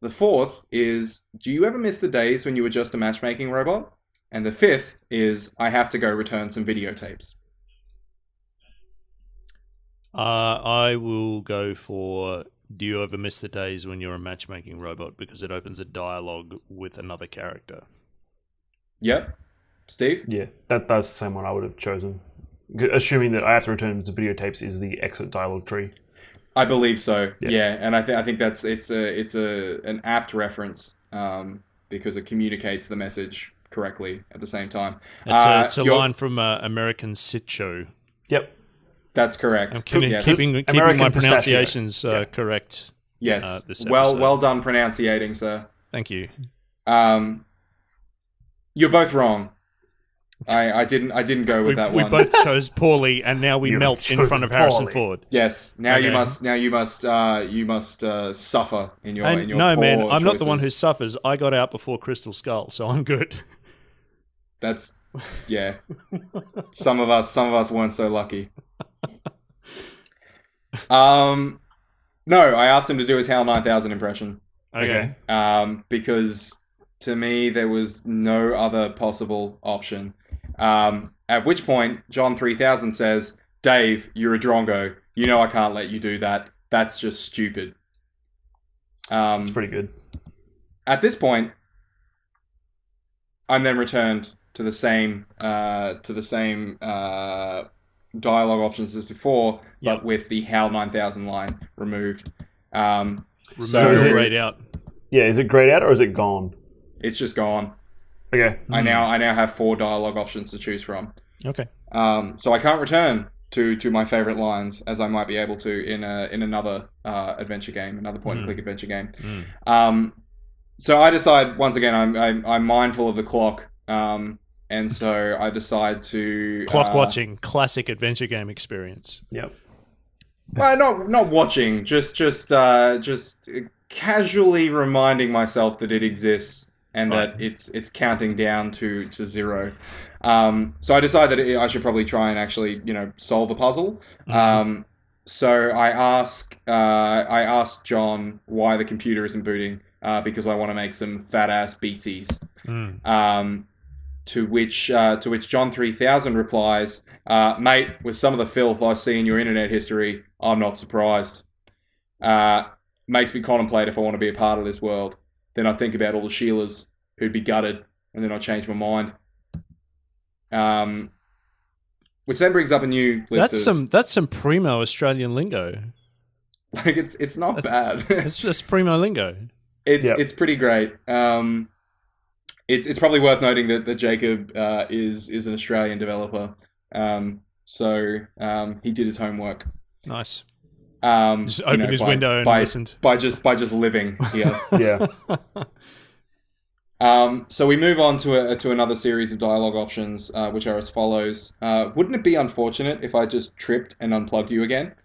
The fourth is, do you ever miss the days when you were just a matchmaking robot? And the fifth is, I have to go return some videotapes. I will go for, do you ever miss the days when you're a matchmaking robot, because it opens a dialogue with another character. Yep. Steve? Yeah, that's the same one I would have chosen. Assuming that I have to return the videotapes is the exit dialogue tree. I believe so. Yeah, and I think that's it's an apt reference because it communicates the message correctly at the same time. It's a line from American Sit Show. Yep. That's correct. I'm keeping my pronunciations correct. Yes. This well done pronunciating, sir. Thank you. You're both wrong. I didn't go with that one. We both chose poorly, and now we melt in front of Harrison Ford. Yes. Now you must suffer in your no, poor man, I'm choices. not the one who suffers. I got out before Crystal Skull, so I'm good. That's some of us weren't so lucky. No, I asked him to do his HAL 9000 impression. Okay. Because to me there was no other possible option. At which point John 3000 says, "Dave, you're a drongo. You know I can't let you do that. That's just stupid." It's pretty good. At this point, I'm then returned to the same dialogue options as before, but with the HAL 9000 line removed. Removed or grayed out. Yeah, is it grayed out or is it gone? It's just gone. Okay. I now have 4 dialogue options to choose from. Okay. So I can't return to my favorite lines as I might be able to in another adventure game, another point-and-click adventure game. So I decide once again I'm mindful of the clock. And so I decide to clock watching, classic adventure game experience. Yep. Well, not watching, just casually reminding myself that it exists and that it's counting down to 0. So I decide that I should probably try and actually solve a puzzle. So I ask John why the computer isn't booting because I want to make some fat ass beatsies. To which John 3000 replies, "Mate, with some of the filth I see in your internet history, I'm not surprised. Makes me contemplate if I want to be a part of this world. Then I think about all the Sheilas who'd be gutted, and then I change my mind." Which then brings up a new list. That's some primo Australian lingo. Like it's not bad. It's just primo lingo. It's pretty great. It's probably worth noting that Jacob is an Australian developer, so he did his homework. Nice. Just opened his window and listened. by just living here. Yeah. So we move on to another series of dialogue options, which are as follows. Wouldn't it be unfortunate if I just tripped and unplugged you again?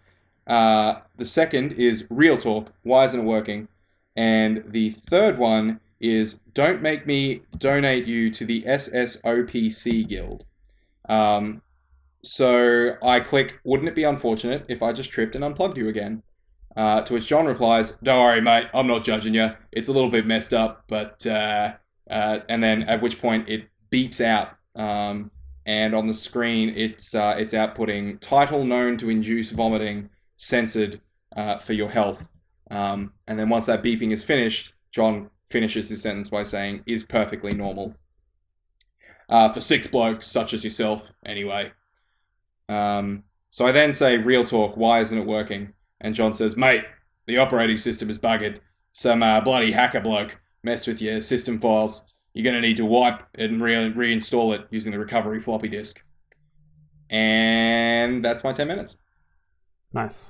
The second is real talk. Why isn't it working? And the third one is don't make me donate you to the SSOPC Guild. So I click, wouldn't it be unfortunate if I just tripped and unplugged you again? To which John replies, don't worry, mate, I'm not judging you. It's a little bit messed up, but... and then at which point it beeps out. And on the screen, it's outputting title known to induce vomiting, censored for your health. And then once that beeping is finished, John finishes his sentence by saying, is perfectly normal. For 6 blokes such as yourself, anyway. So I then say, real talk, why isn't it working? And John says, mate, the operating system is buggered. Some bloody hacker bloke messed with your system files. You're going to need to wipe it and reinstall it using the recovery floppy disk. And that's my 10 minutes. Nice.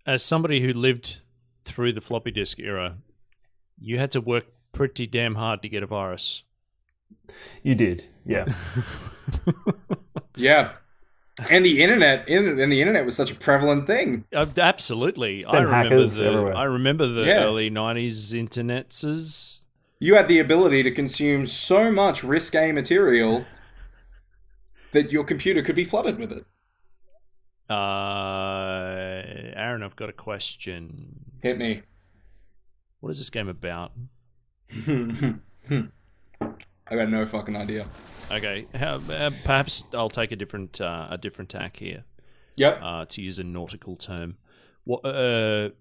As somebody who lived through the floppy disk era, you had to work pretty damn hard to get a virus. You did, yeah. Yeah. And the internet was such a prevalent thing. Absolutely. I remember the early 90s internets. You had the ability to consume so much risque material that your computer could be flooded with it. Aaron, I've got a question. Hit me. What is this game about? I got no fucking idea. Okay, perhaps I'll take a different tack here. Yep. To use a nautical term, what were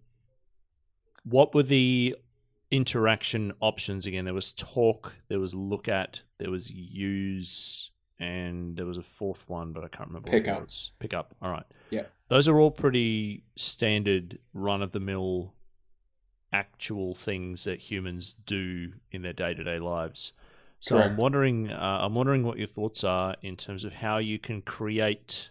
the interaction options again? There was talk, there was look at, there was use, and there was a fourth one, but I can't remember. What it was. Pick up. All right. Yeah. Those are all pretty standard, run-of-the-mill, actual things that humans do in their day-to-day lives. So correct. I'm wondering what your thoughts are in terms of how you can create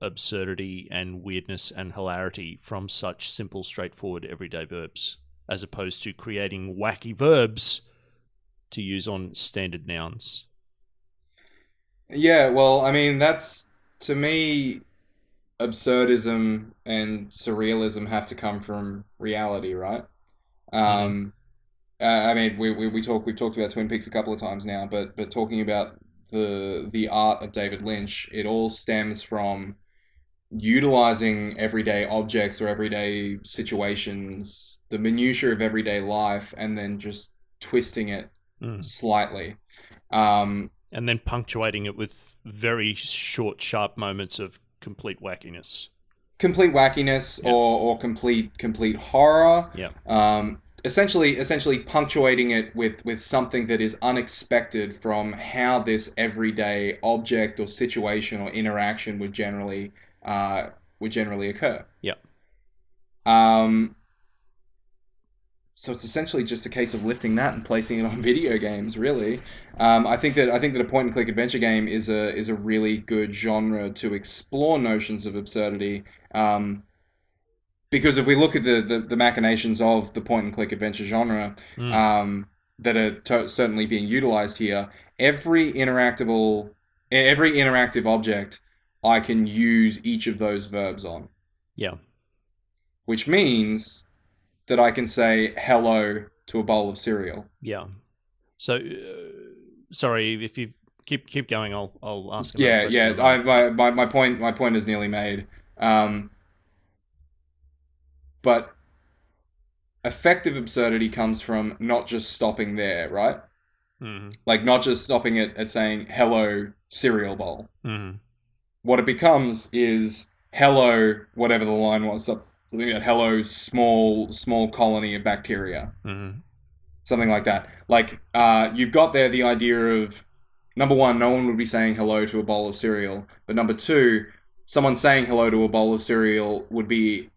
absurdity and weirdness and hilarity from such simple, straightforward, everyday verbs, as opposed to creating wacky verbs to use on standard nouns. Yeah, well, I mean, that's, to me, absurdism and surrealism have to come from reality, right? I mean, we've talked about Twin Peaks a couple of times now, but talking about the art of David Lynch, it all stems from utilizing everyday objects or everyday situations, the minutiae of everyday life, and then just twisting it slightly. And then punctuating it with very short, sharp moments of complete wackiness. Complete wackiness, yep. or complete horror. Yeah. Essentially punctuating it with something that is unexpected from how this everyday object or situation or interaction would generally occur. Yeah. So it's essentially just a case of lifting that and placing it on video games, really. I think that a point and click adventure game is a really good genre to explore notions of absurdity. Because if we look at the machinations of the point and click adventure genre that are certainly being utilized here, every interactive object I can use each of those verbs on. Yeah. Which means that I can say hello to a bowl of cereal. Yeah. So, sorry, if you keep going, I'll ask. Yeah. My point is nearly made. But effective absurdity comes from not just stopping there, right? Mm-hmm. Like not just stopping it at saying hello cereal bowl. Mm-hmm. What it becomes is hello whatever the line was. Something about hello small colony of bacteria. Mm-hmm. Something like that. Like you've got there the idea of, number one, no one would be saying hello to a bowl of cereal. But number two, someone saying hello to a bowl of cereal would be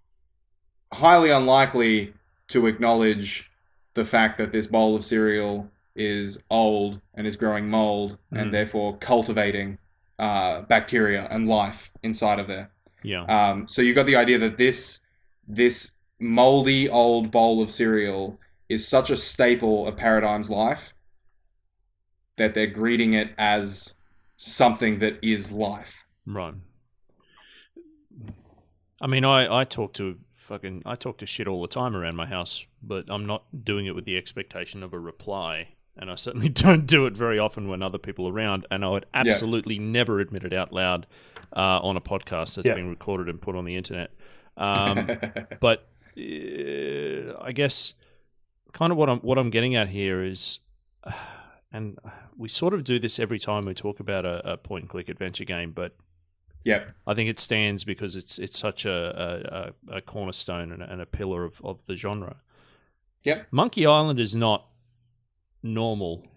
highly unlikely to acknowledge the fact that this bowl of cereal is old and is growing mold and therefore cultivating bacteria and life inside of there. Yeah. So you've got the idea that this moldy old bowl of cereal is such a staple of Paradigm's life that they're greeting it as something that is life. Right. I mean, I talk to shit all the time around my house, but I'm not doing it with the expectation of a reply, and I certainly don't do it very often when other people are around, and I would absolutely never admit it out loud on a podcast that's being recorded and put on the internet. But I guess kind of what I'm getting at here is, and we sort of do this every time we talk about a point-and-click adventure game, but I think it stands because it's such a cornerstone and a pillar of the genre. Monkey Island is not normal.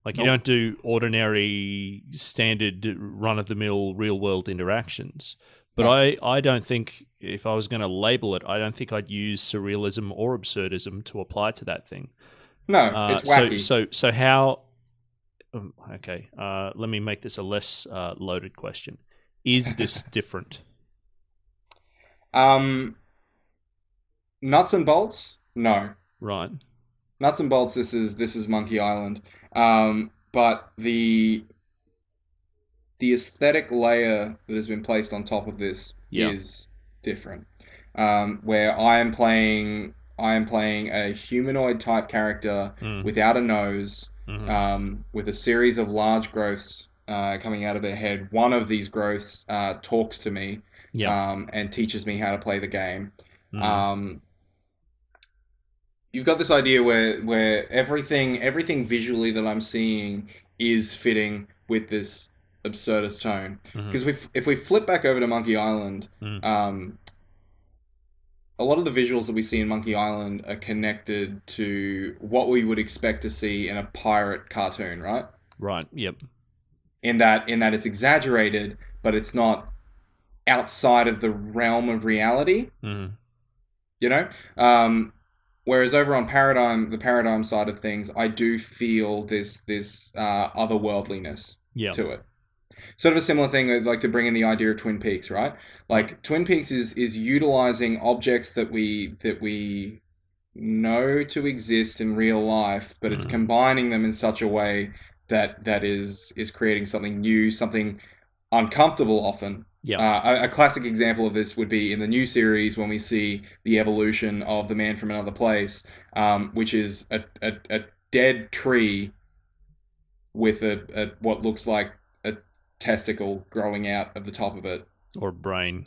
Like, you don't do ordinary, standard, run-of-the-mill, real-world interactions. But I don't think, if I was going to label it, I don't think I'd use surrealism or absurdism to apply to that thing. No, it's wacky. So how... Okay, let me make this a less loaded question. Is this different? Nuts and bolts? No. Right. Nuts and bolts. This is Monkey Island. But the aesthetic layer that has been placed on top of this is different. Where I am playing a humanoid type character without a nose, with a series of large growths coming out of their head. One of these growths talks to me and teaches me how to play the game. You've got this idea where everything visually that I'm seeing is fitting with this absurdist tone. Because if we flip back over to Monkey Island, a lot of the visuals that we see in Monkey Island are connected to what we would expect to see in a pirate cartoon, right? Right. Yep. In that it's exaggerated, but it's not outside of the realm of reality. You know? Whereas over on the Paradigm side of things, I do feel this otherworldliness to it. Sort of a similar thing, I'd like to bring in the idea of Twin Peaks, right? Like, Twin Peaks is utilizing objects that we know to exist in real life, but it's combining them in such a way that is creating something new, something uncomfortable often. A classic example of this would be in the new series when we see the evolution of the Man from Another Place, which is a dead tree with a what looks like a testicle growing out of the top of it, or brain,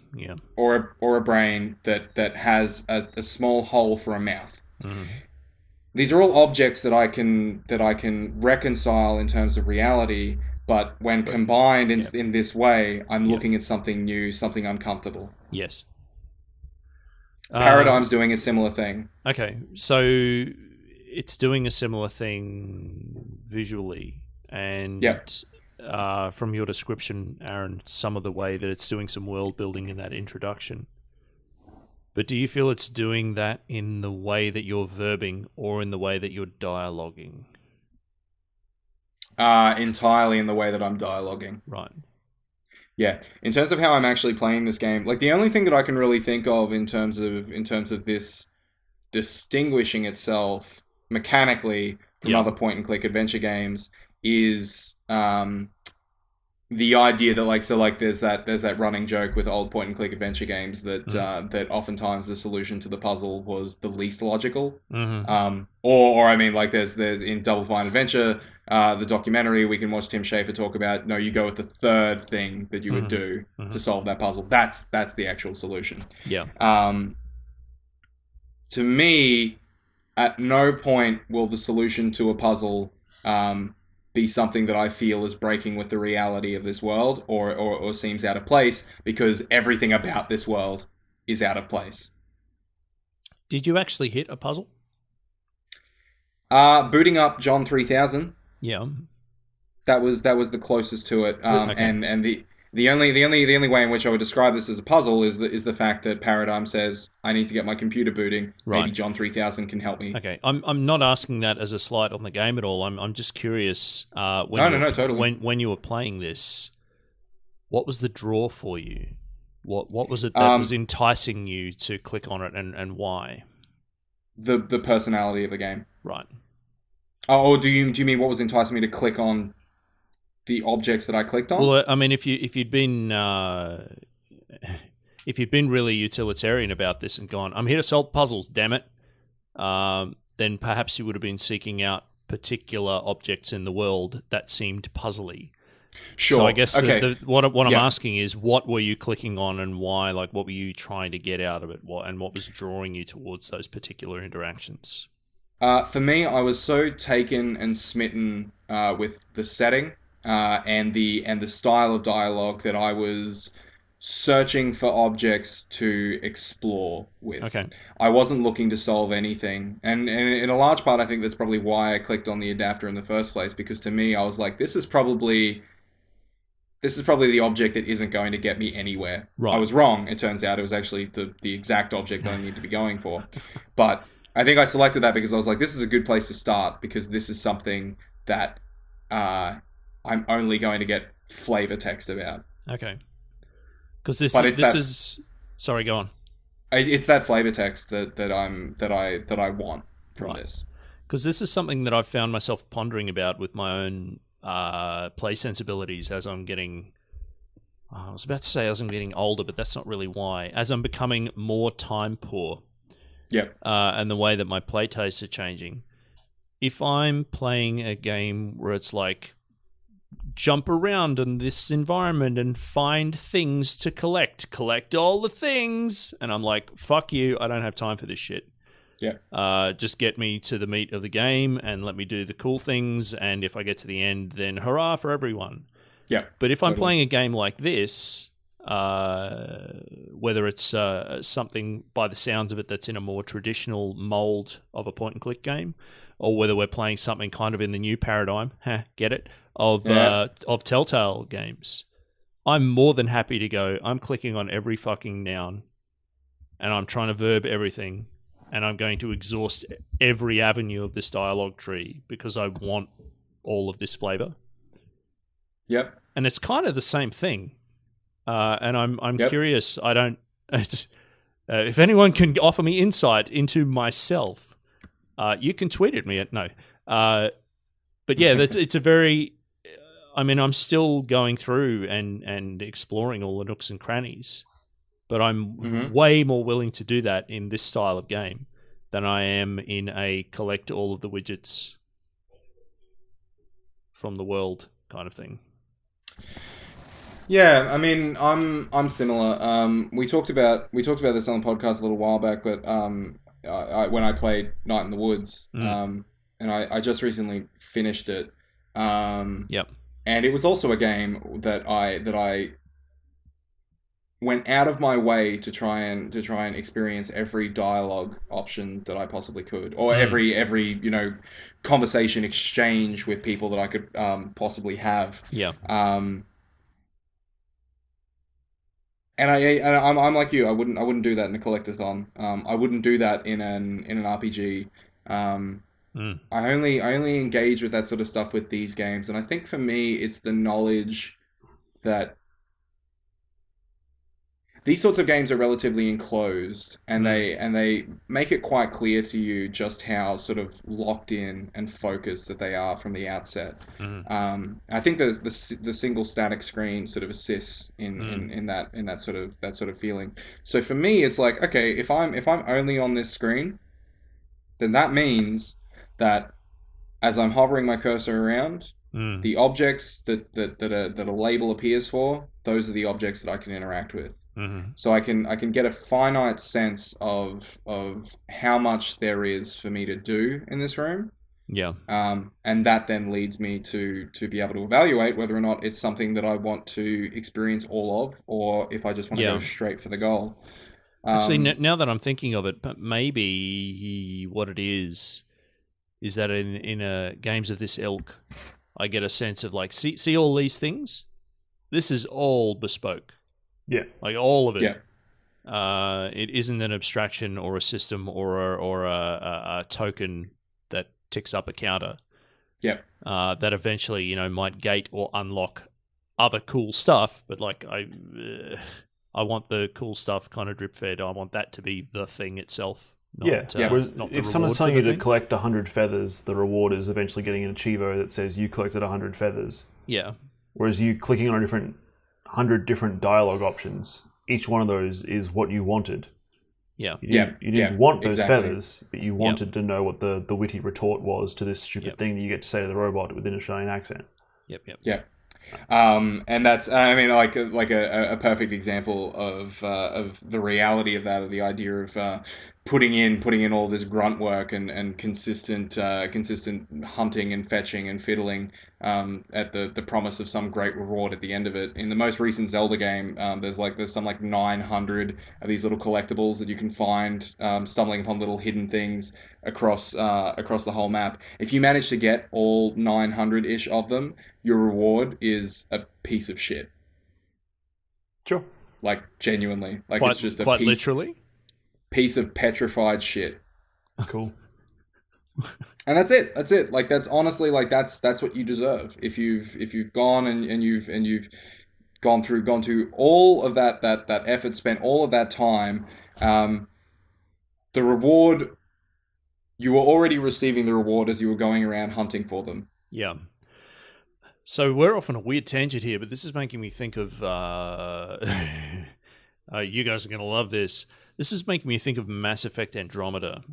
or a brain that has a small hole for a mouth. These are all objects that I can reconcile in terms of reality. But when combined in this way, I'm looking at something new, something uncomfortable. Yes. Paradigm's doing a similar thing. Okay, so it's doing a similar thing visually, and from your description, Aaron, some of the way that it's doing some world building in that introduction. But do you feel it's doing that in the way that you're verbing or in the way that you're dialoguing? Entirely in the way that I'm dialoguing. Right. Yeah. In terms of how I'm actually playing this game, like, the only thing that I can really think of in terms of this distinguishing itself mechanically from other point-and-click adventure games is the idea that there's that running joke with old point-and-click adventure games that that oftentimes the solution to the puzzle was the least logical. Or I mean, like, there's in Double Fine Adventure, the documentary, we can watch Tim Schafer talk about, no, you go with the third thing that you would do to solve that puzzle. That's the actual solution. To me, at no point will the solution to a puzzle be something that I feel is breaking with the reality of this world or seems out of place, because everything about this world is out of place. Did you actually hit a puzzle? Booting up John 3000. Yeah. That was the closest to it. Okay. And The only way in which I would describe this as a puzzle is the fact that Paradigm says I need to get my computer booting. Right. Maybe John 3000 can help me. Okay, I'm not asking that as a slight on the game at all. I'm just curious. Totally. When you were playing this, what was the draw for you? What was it that was enticing you to click on it, and why? The personality of the game. Right. Oh, do you mean what was enticing me to click on the objects that I clicked on? Well, I mean, if you'd been really utilitarian about this and gone, I'm here to solve puzzles, damn it, then perhaps you would have been seeking out particular objects in the world that seemed puzzly. Sure. So I guess what I'm Yeah. asking is, what were you clicking on and why? Like, what were you trying to get out of it? What was drawing you towards those particular interactions? For me, I was so taken and smitten with the setting and the style of dialogue that I was searching for objects to explore with. Okay. I wasn't looking to solve anything, and in a large part, I think that's probably why I clicked on the adapter in the first place. Because to me, I was like, this is probably the object that isn't going to get me anywhere. Right. I was wrong. It turns out it was actually the exact object that I need to be going for. But I think I selected that because I was like, this is a good place to start, because this is something that I'm only going to get flavor text about. Okay. Because this is sorry, go on. It's that flavor text that I want from this. Because this is something that I've found myself pondering about with my own play sensibilities as I'm getting. I was about to say as I'm getting older, but that's not really why. As I'm becoming more time poor. Yep. And the way that my play tastes are changing. If I'm playing a game where it's like jump around in this environment and find things to collect all the things, and I'm like, fuck you, I don't have time for this shit. Yeah. Just get me to the meat of the game and let me do the cool things, and if I get to the end, then hurrah for everyone. Yeah. But if I'm playing a game like this, whether it's something by the sounds of it that's in a more traditional mold of a point and click game, or whether we're playing something kind of in the new paradigm, get it, of Telltale games, I'm more than happy to go, I'm clicking on every fucking noun and I'm trying to verb everything, and I'm going to exhaust every avenue of this dialogue tree because I want all of this flavor. Yep. And it's kind of the same thing. And I'm curious. I don't. If anyone can offer me insight into myself, you can tweet at me at no. But yeah, it's a very. I mean, I'm still going through and exploring all the nooks and crannies, but I'm way more willing to do that in this style of game than I am in a collect all of the widgets from the world kind of thing. Yeah, I mean, I'm similar. We talked about this on the podcast a little while back, but when I played Night in the Woods, and I just recently finished it. Yep. And it was also a game that I went out of my way to try and experience every dialogue option that I possibly could, or every conversation exchange with people that I could possibly have. Yeah. And I'm like you. I wouldn't do that in a collectathon. I wouldn't do that in an RPG. I only engage with that sort of stuff with these games, and I think for me, it's the knowledge that these sorts of games are relatively enclosed, and they make it quite clear to you just how sort of locked in and focused that they are from the outset. I think the single static screen sort of assists in that sort of feeling. So for me, it's like, okay, if I'm only on this screen, then that means that as I'm hovering my cursor around, the objects that a label appears for, those are the objects that I can interact with. So I can get a finite sense of how much there is for me to do in this room. Yeah. And that then leads me to be able to evaluate whether or not it's something that I want to experience all of, or if I just want to go straight for the goal. Actually, now that I'm thinking of it, but maybe what it is that in games of this ilk, I get a sense of like, see all these things? this is all bespoke. Yeah. Like all of it. Yeah. It isn't an abstraction or a system or a token that ticks up a counter. Yeah. That eventually, might gate or unlock other cool stuff. But like I want the cool stuff kind of drip fed. I want that to be the thing itself. Not the if someone's reward telling for you the to thing. collect 100 feathers, the reward is eventually getting an achievo that says you collected 100 feathers. Yeah. Whereas you clicking on 100 different dialogue options, each one of those is what you wanted. Yeah. You didn't want those exactly. feathers, but you wanted to know what the witty retort was to this stupid thing that you get to say to the robot with an Australian accent. Yep. And that's, I mean, like a perfect example of the reality of that, of the idea of putting in all this grunt work and consistent hunting and fetching and fiddling at the promise of some great reward at the end of it. In the most recent Zelda game, there's some 900 of these little collectibles that you can find, stumbling upon little hidden things across the whole map. If you manage to get all 900-ish of them, your reward is a piece of shit. Sure. Like, genuinely. Like, Quite, it's just a quite literally. piece of petrified shit. Cool. And that's it. Like, that's honestly, like, that's what you deserve. If you've gone and you've gone through all of that effort, spent all of that time, the reward, you were already receiving the reward as you were going around hunting for them. Yeah. So we're off on a weird tangent here, but this is making me think of. You guys are going to love this. This is making me think of Mass Effect Andromeda.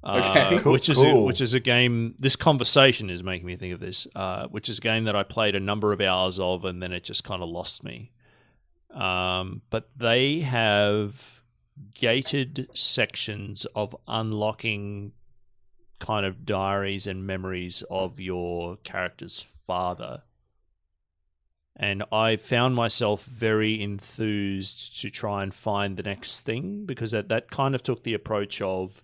Okay. Which is a game. This conversation is making me think of this. Which is a game that I played a number of hours of, and then it just kind of lost me. But they have gated sections of unlocking kind of diaries and memories of your character's father. And I found myself very enthused to try and find the next thing, because that kind of took the approach of,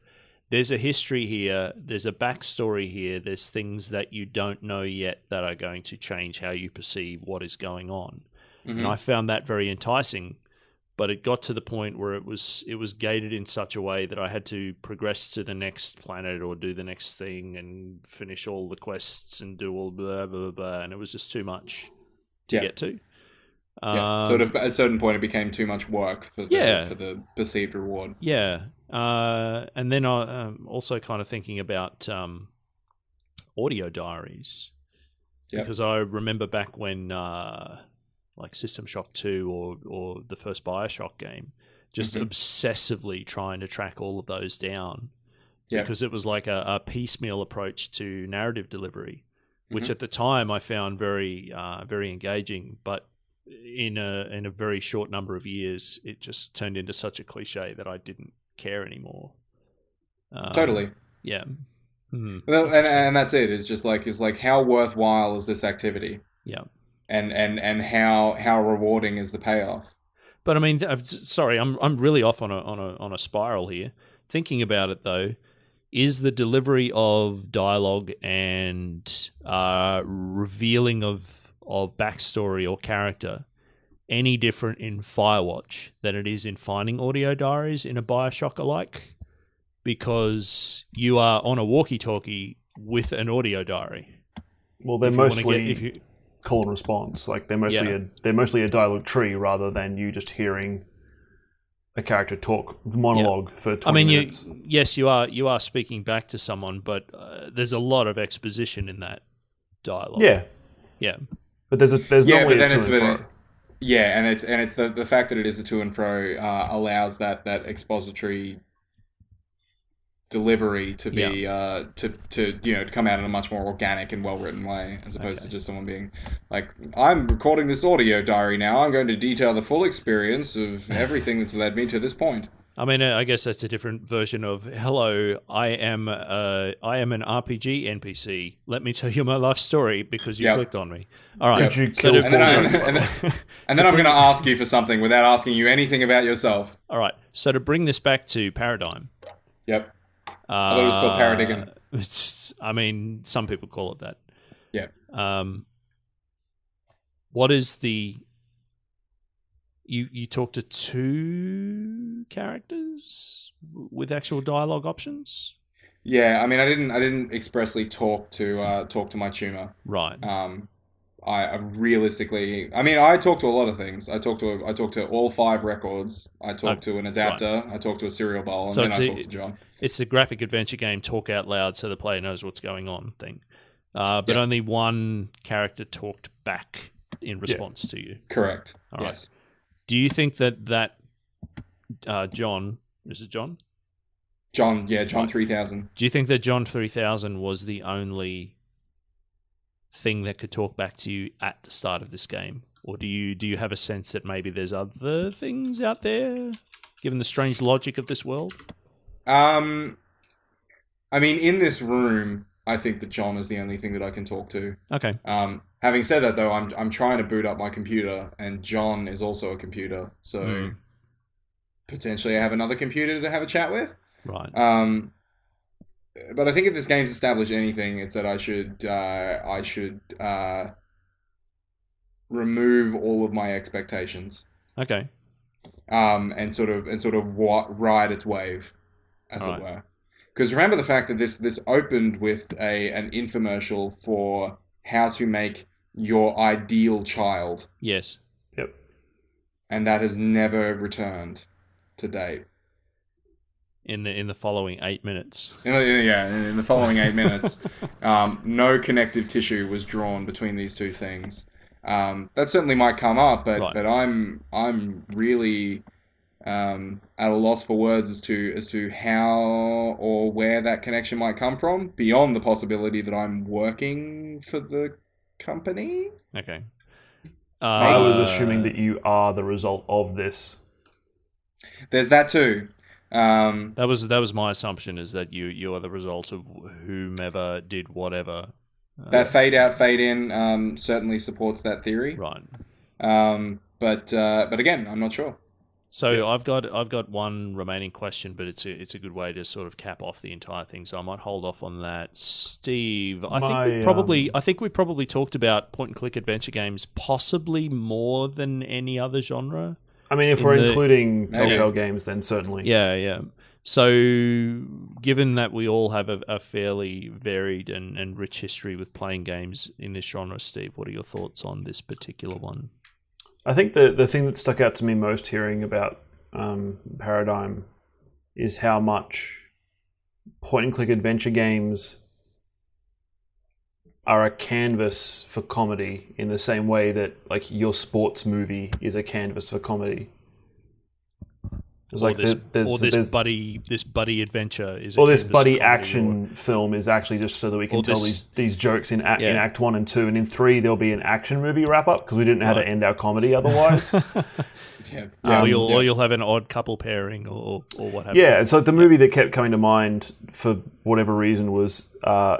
there's a history here, there's a backstory here, there's things that you don't know yet that are going to change how you perceive what is going on. Mm-hmm. And I found that very enticing. But it got to the point where it was gated in such a way that I had to progress to the next planet or do the next thing and finish all the quests and do all blah, blah, blah. And it was just too much to get to. So at a certain point, it became too much work for the perceived reward. Yeah. And then I'm also kind of thinking about audio diaries. Yep. Because I remember back when... like System Shock 2 or the first BioShock game, just obsessively trying to track all of those down. Because it was like a piecemeal approach to narrative delivery, which at the time I found very very engaging, but in a very short number of years, it just turned into such a cliche that I didn't care anymore. Totally. Yeah. Well, and that's it. It's like how worthwhile is this activity? Yeah. And how rewarding is the payoff? But I mean, sorry, I'm really off on a spiral here. Thinking about it though, is the delivery of dialogue and revealing of backstory or character any different in Firewatch than it is in finding audio diaries in a BioShock alike? Because you are on a walkie-talkie with an audio diary. Well, they're mostly call and response. Like they're mostly a dialogue tree rather than you just hearing a character talk monologue for 20 minutes. Yes, you are speaking back to someone, but there's a lot of exposition in that dialogue. Yeah. But there's normally a to and fro. Yeah, and it's the fact that it is a to and fro allows that expository delivery to be to come out in a much more organic and well written way, as opposed to just someone being like, I'm recording this audio diary now, I'm going to detail the full experience of everything that's led me to this point. I mean, I guess that's a different version of, hello, I am an RPG NPC. Let me tell you my life story because you clicked on me. All right. Could you kill and then I'm going to ask you for something without asking you anything about yourself. All right. So to bring this back to Paradigm. Yep. I thought it was called Paradigm. I mean, some people call it that. Yeah. what is the... You talk to 2 characters with actual dialogue options? Yeah, I mean, I didn't expressly talk to my tuner. Right. I realistically, I mean, I talk to a lot of things. I talk to all 5 records. I talk to an adapter. Right. I talk to a serial bowl, and then I talk to John. It's the graphic adventure game talk out loud so the player knows what's going on thing. But only one character talked back in response to you. Correct. All right. Yes. Do you think that John, is it John? John 3000. Do you think that John 3000 was the only thing that could talk back to you at the start of this game? Or do you have a sense that maybe there's other things out there, given the strange logic of this world? I mean, in this room, I think that John is the only thing that I can talk to. Okay. Having said that, though, I'm trying to boot up my computer, and John is also a computer, so potentially I have another computer to have a chat with. Right. But I think if this game's established anything, it's that I should remove all of my expectations. Okay. And sort of ride its wave, as it were. Because remember the fact that this opened with an infomercial for how to make your ideal child. Yes. Yep. And that has never returned to date. In the following 8 minutes. In the following 8 minutes, no connective tissue was drawn between these two things. That certainly might come up, but I'm really at a loss for words as to how or where that connection might come from, beyond the possibility that I'm working for the company. Okay. I was assuming that you are the result of this. There's that too. That was my assumption, is that you are the result of whomever did whatever. That fade out, fade in certainly supports that theory. Right. But again, I'm not sure. So I've got one remaining question, but it's a good way to sort of cap off the entire thing. So I might hold off on that. Steve, I think we probably talked about point and click adventure games possibly more than any other genre. I mean, if we're including Telltale games, then certainly. Yeah. So, given that we all have a fairly varied and rich history with playing games in this genre, Steve, what are your thoughts on this particular one? I think the thing that stuck out to me most hearing about Paradigm is how much point-and-click adventure games are a canvas for comedy in the same way that like your sports movie is a canvas for comedy. This buddy adventure is, or this buddy action film is actually just so that we can tell these jokes in Act 1 and 2, and in 3 there'll be an action movie wrap up because we didn't know how to end our comedy otherwise. Or you'll have an odd couple pairing or what have you. Yeah, so the movie that kept coming to mind for whatever reason was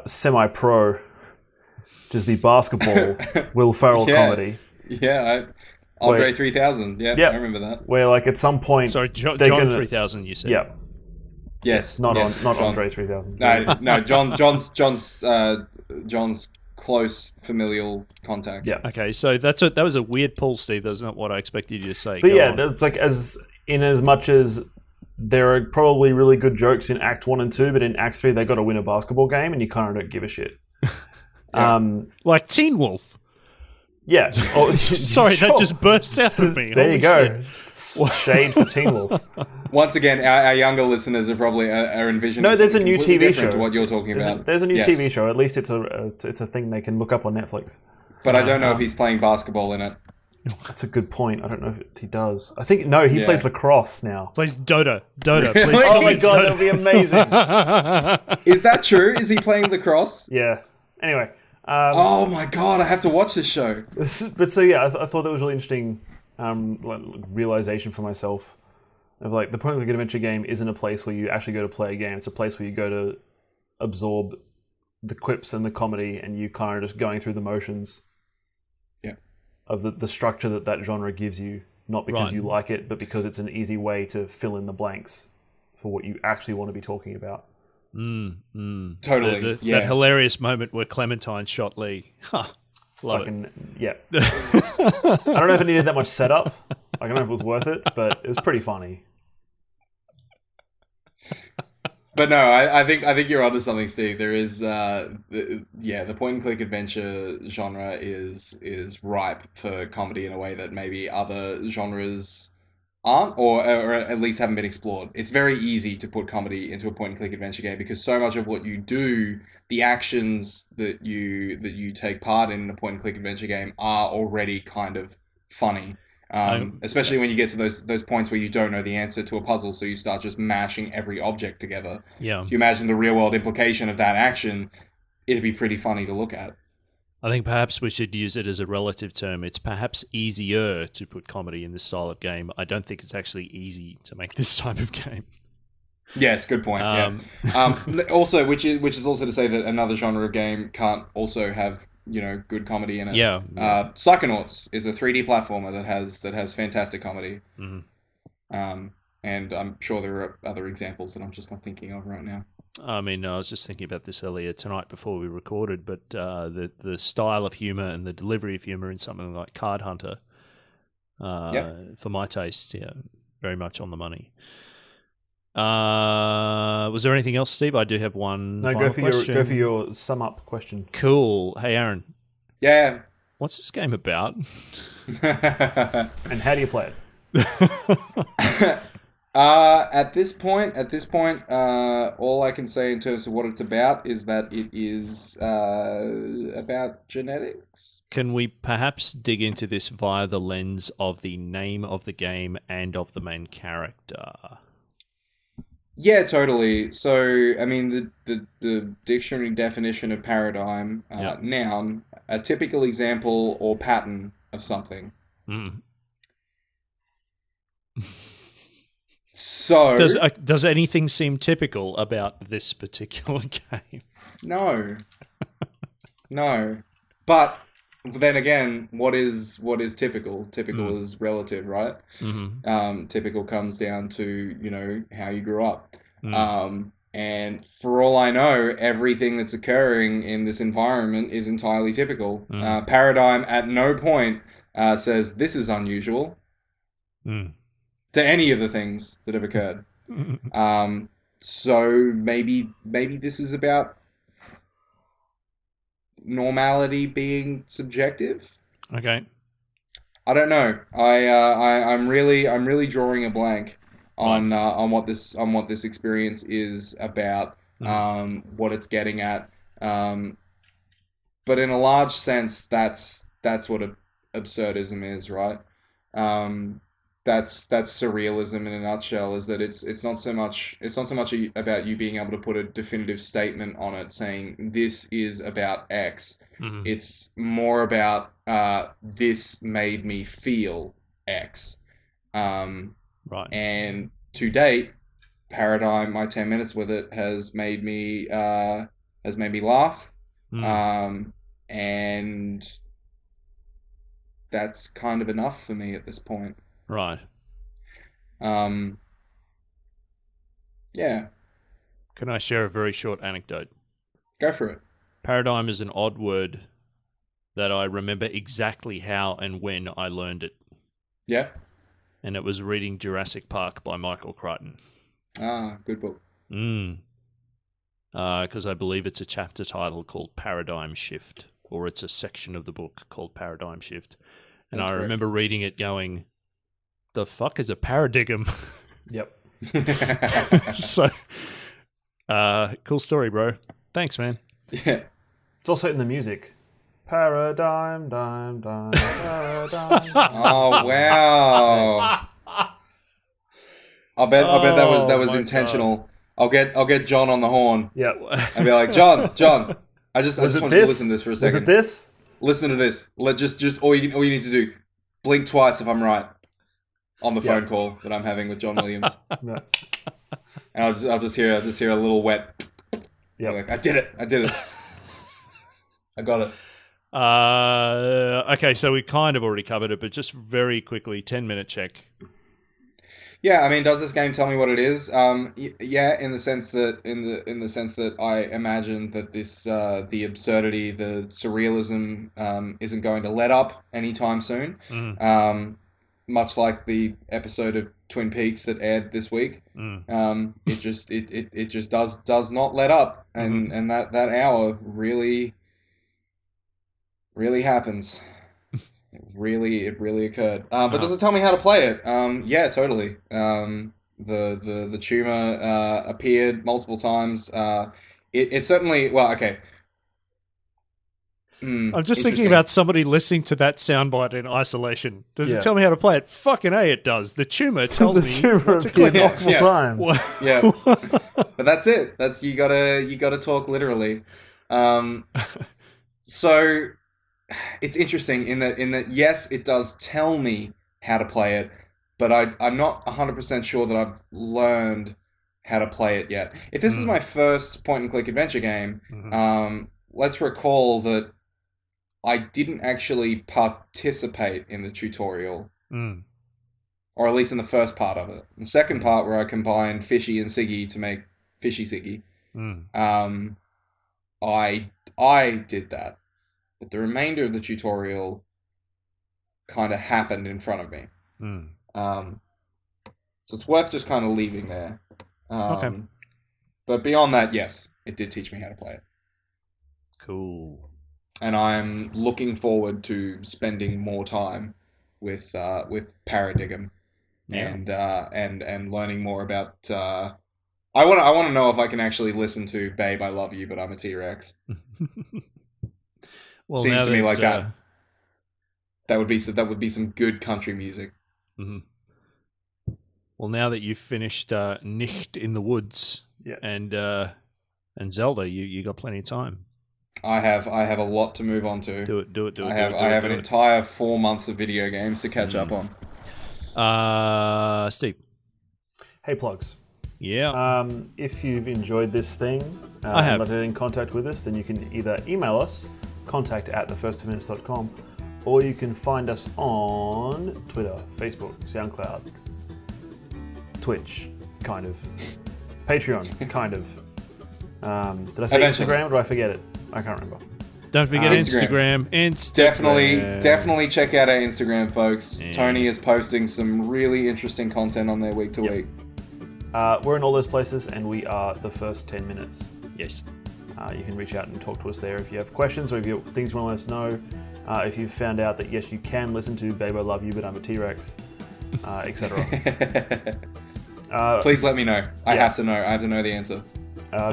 Semi-Pro, which is the basketball Will Ferrell comedy. Yeah, Andre 3000. Yeah, I remember that. Where like at some point, sorry, John 3000. You said. Yeah. Yes. Not Andre 3000. No. John's close familial contact. Yeah. Okay, so that was a weird pull, Steve. That's not what I expected you to say. But it's like as much as there are probably really good jokes in Act 1 and 2, but in Act 3 they got to win a basketball game, and you kind of don't give a shit. Like Teen Wolf. Yeah. Oh, sorry, that just burst out of me. There you go. Shade for Teen Wolf. Once again, our younger listeners are probably are envisioning. No, there's a new TV show. To what you're talking about. There's a new TV show. At least it's a thing they can look up on Netflix. But I don't know if he's playing basketball in it. That's a good point. I don't know if he does. I think he plays lacrosse now. Plays Dota. Please. Oh my god, that would be amazing. Is that true? Is he playing lacrosse? Yeah. Anyway. Oh my god, I have to watch this show. But so yeah, I thought that was really interesting realization for myself of like the point-and-click adventure game isn't a place where you actually go to play a game. It's a place where you go to absorb the quips and the comedy, and you kind of just going through the motions. Yeah. Of the structure that genre gives you, not because you like it, but because it's an easy way to fill in the blanks for what you actually want to be talking about. Totally. That hilarious moment where Clementine shot Lee. Huh. Love Fucking, yeah. I don't know if it needed that much setup. I don't know if it was worth it, but it was pretty funny. But no, I think you're onto something, Steve. There is, the point and click adventure genre is ripe for comedy in a way that maybe other genres aren't, or at least haven't been explored. It's very easy to put comedy into a point and click adventure game because so much of what you do, the actions that you take part in a point and click adventure game are already kind of funny. Especially when you get to those points where you don't know the answer to a puzzle, so you start just mashing every object together. Yeah. If you imagine the real world implication of that action, it'd be pretty funny to look at. I think perhaps we should use it as a relative term. It's perhaps easier to put comedy in this style of game. I don't think it's actually easy to make this type of game. Yes, good point. Also, which is also to say that another genre of game can't also have good comedy in it. Yeah. Psychonauts is a 3D platformer that has fantastic comedy. Mm-hmm. And I'm sure there are other examples that I'm just not thinking of right now. I mean, I was just thinking about this earlier tonight before we recorded, but the style of humor and the delivery of humor in something like Card Hunter, for my taste, very much on the money. Was there anything else, Steve? I do have one. No, final question. Go for your sum up question. Cool. Hey, Aaron. Yeah. What's this game about? And how do you play it? At this point, all I can say in terms of what it's about is that it is about genetics. Can we perhaps dig into this via the lens of the name of the game and of the main character? Yeah, totally. So, I mean, the dictionary definition of paradigm, noun, a typical example or pattern of something. Mm. So does anything seem typical about this particular game? No. But then again, what is typical? Typical is relative, right? Mm-hmm. Typical comes down to how you grew up. And for all I know, everything that's occurring in this environment is entirely typical. Paradigm at no point says this is unusual. To any of the things that have occurred. So maybe this is about normality being subjective. Okay. I don't know. I'm really drawing a blank on what this experience is about. What it's getting at. But in a large sense, that's what absurdism is, right? That's surrealism in a nutshell. Is that it's not so much about you being able to put a definitive statement on it saying this is about X. It's more about this made me feel X. Right. And to date, Paradigm, my 10 minutes with it has made me laugh. And that's kind of enough for me at this point. Right. Yeah. Can I share a very short anecdote? Go for it. Paradigm is an odd word that I remember exactly how and when I learned it. Yeah. And it was reading Jurassic Park by Michael Crichton. Ah, good book. Because I believe it's a chapter title called Paradigm Shift, or it's a section of the book called Paradigm Shift. And I remember reading it going, the fuck is a paradigm? Yep. So, cool story, bro. Thanks, man. Yeah. It's also in the music. Paradigm, paradigm. Oh wow! I bet that was intentional. God. I'll get John on the horn. Yep. And be like, John. I just want you to listen to this for a second. Was it this? Listen to this. Just all you need to do, blink twice if I'm right on the phone call that I'm having with John Williams. Yeah. And I'll just hear a little wet. Yeah. Like, I did it. I got it. Okay, so we kind of already covered it, but just very quickly, 10-minute check. Yeah, I mean, does this game tell me what it is? Yeah, in the sense that I imagine that this the absurdity, the surrealism, isn't going to let up anytime soon. Mm. Much like the episode of Twin Peaks that aired this week. It just does not let up, and that hour really happens. It really occurred. But does it tell me how to play it? Yeah, totally. The tumor appeared multiple times. It certainly, well, okay. I'm just thinking about somebody listening to that soundbite in isolation. Does Yeah. it tell me how to play it? Fucking A, it does. The tumor tells me what to click on. multiple times. Yeah, but that's it. That's you gotta talk literally. So it's interesting in that yes, it does tell me how to play it, but I'm not 100% sure that I've learned how to play it yet. If this is my first point-and-click adventure game, let's recall that I didn't actually participate in the tutorial, or at least in the first part of it. The second part, where I combined Fishy and Siggy to make Fishy Siggy, I did that. But the remainder of the tutorial kind of happened in front of me. So it's worth just kind of leaving there. Okay. But beyond that, yes, it did teach me how to play it. Cool. And I'm looking forward to spending more time with Paradigm and learning more about. I want to know if I can actually listen to "Babe, I Love You, But I'm a T-Rex." Well, seems now to me like that that would be some good country music. Well, now that you've finished Nicht in the Woods and Zelda, you got plenty of time. I have a lot to move on to. Do it. I have an entire 4 months of video games to catch up on. Steve. Hey, plugs. Yeah. If you've enjoyed this thing I have. and are in contact with us, then you can either email us, contact@thefirst2minutes.com, or you can find us on Twitter, Facebook, SoundCloud, Twitch, kind of, Patreon, kind of. Did I say Eventually. Instagram or did I forget it? I can't remember. Don't forget Instagram. Definitely check out our Instagram, folks. Yeah. Tony is posting some really interesting content on there week to week. We're in all those places, and we are the first 10 minutes. Yes. You can reach out and talk to us there if you have questions or if you have things you want to let us know. If you've found out that, yes, you can listen to Babe, I Love You, But I'm a T-Rex, etc. Please let me know. I have to know. I have to know the answer.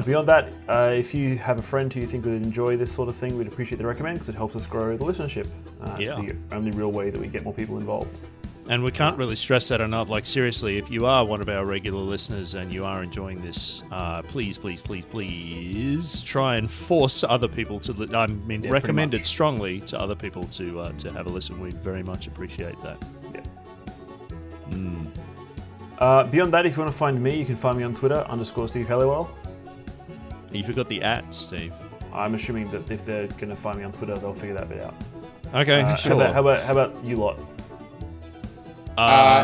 Beyond that, if you have a friend who you think would enjoy this sort of thing, we'd appreciate the recommend because it helps us grow the listenership. It's the only real way that we get more people involved. And we can't really stress that enough. Like, seriously, if you are one of our regular listeners and you are enjoying this, please try and force other people to. Recommend it strongly to other people to have a listen. We very much appreciate that. Yeah. Beyond that, if you want to find me, you can find me on Twitter _Steve Halliwell. You forgot the @, Steve. I'm assuming that if they're going to find me on Twitter, they'll figure that bit out. Okay, sure. How about you lot?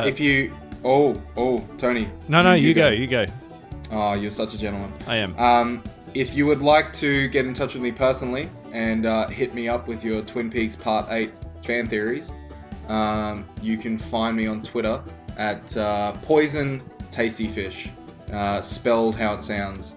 If you... Tony. No, you go. Oh, you're such a gentleman. I am. If you would like to get in touch with me personally and hit me up with your Twin Peaks Part 8 fan theories, you can find me on Twitter at Poison Tasty Fish, spelled how it sounds.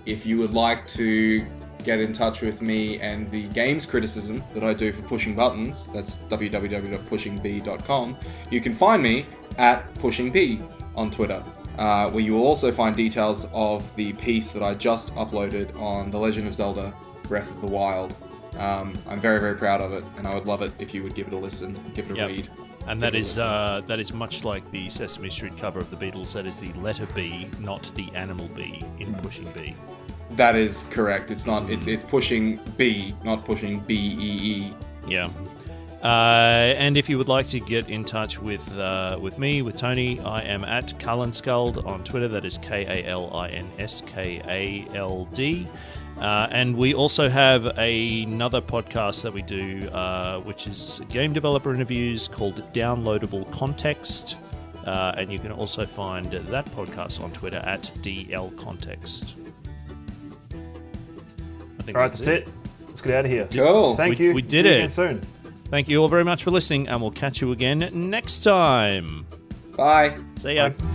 If you would like to get in touch with me and the games criticism that I do for Pushing Buttons, that's www.pushingb.com, you can find me at PushingB on Twitter, where you will also find details of the piece that I just uploaded on The Legend of Zelda Breath of the Wild. I'm very, very proud of it, and I would love it if you would give it a listen, give it a read. And that is much like the Sesame Street cover of the Beatles. That is the letter B, not the animal B in Pushing B. That is correct. It's not. It's Pushing B, not Pushing BEE. Yeah. And if you would like to get in touch with me, with Tony, I am at Cullinskald on Twitter. That is KALINSKALD. And we also have another podcast that we do, which is game developer interviews called Downloadable Context. And you can also find that podcast on Twitter at DLContext. I think All right, that's it. Let's get out of here. Cool. Thank you. We did See you it. again soon. Thank you all very much for listening, and we'll catch you again next time. Bye. See ya. Bye.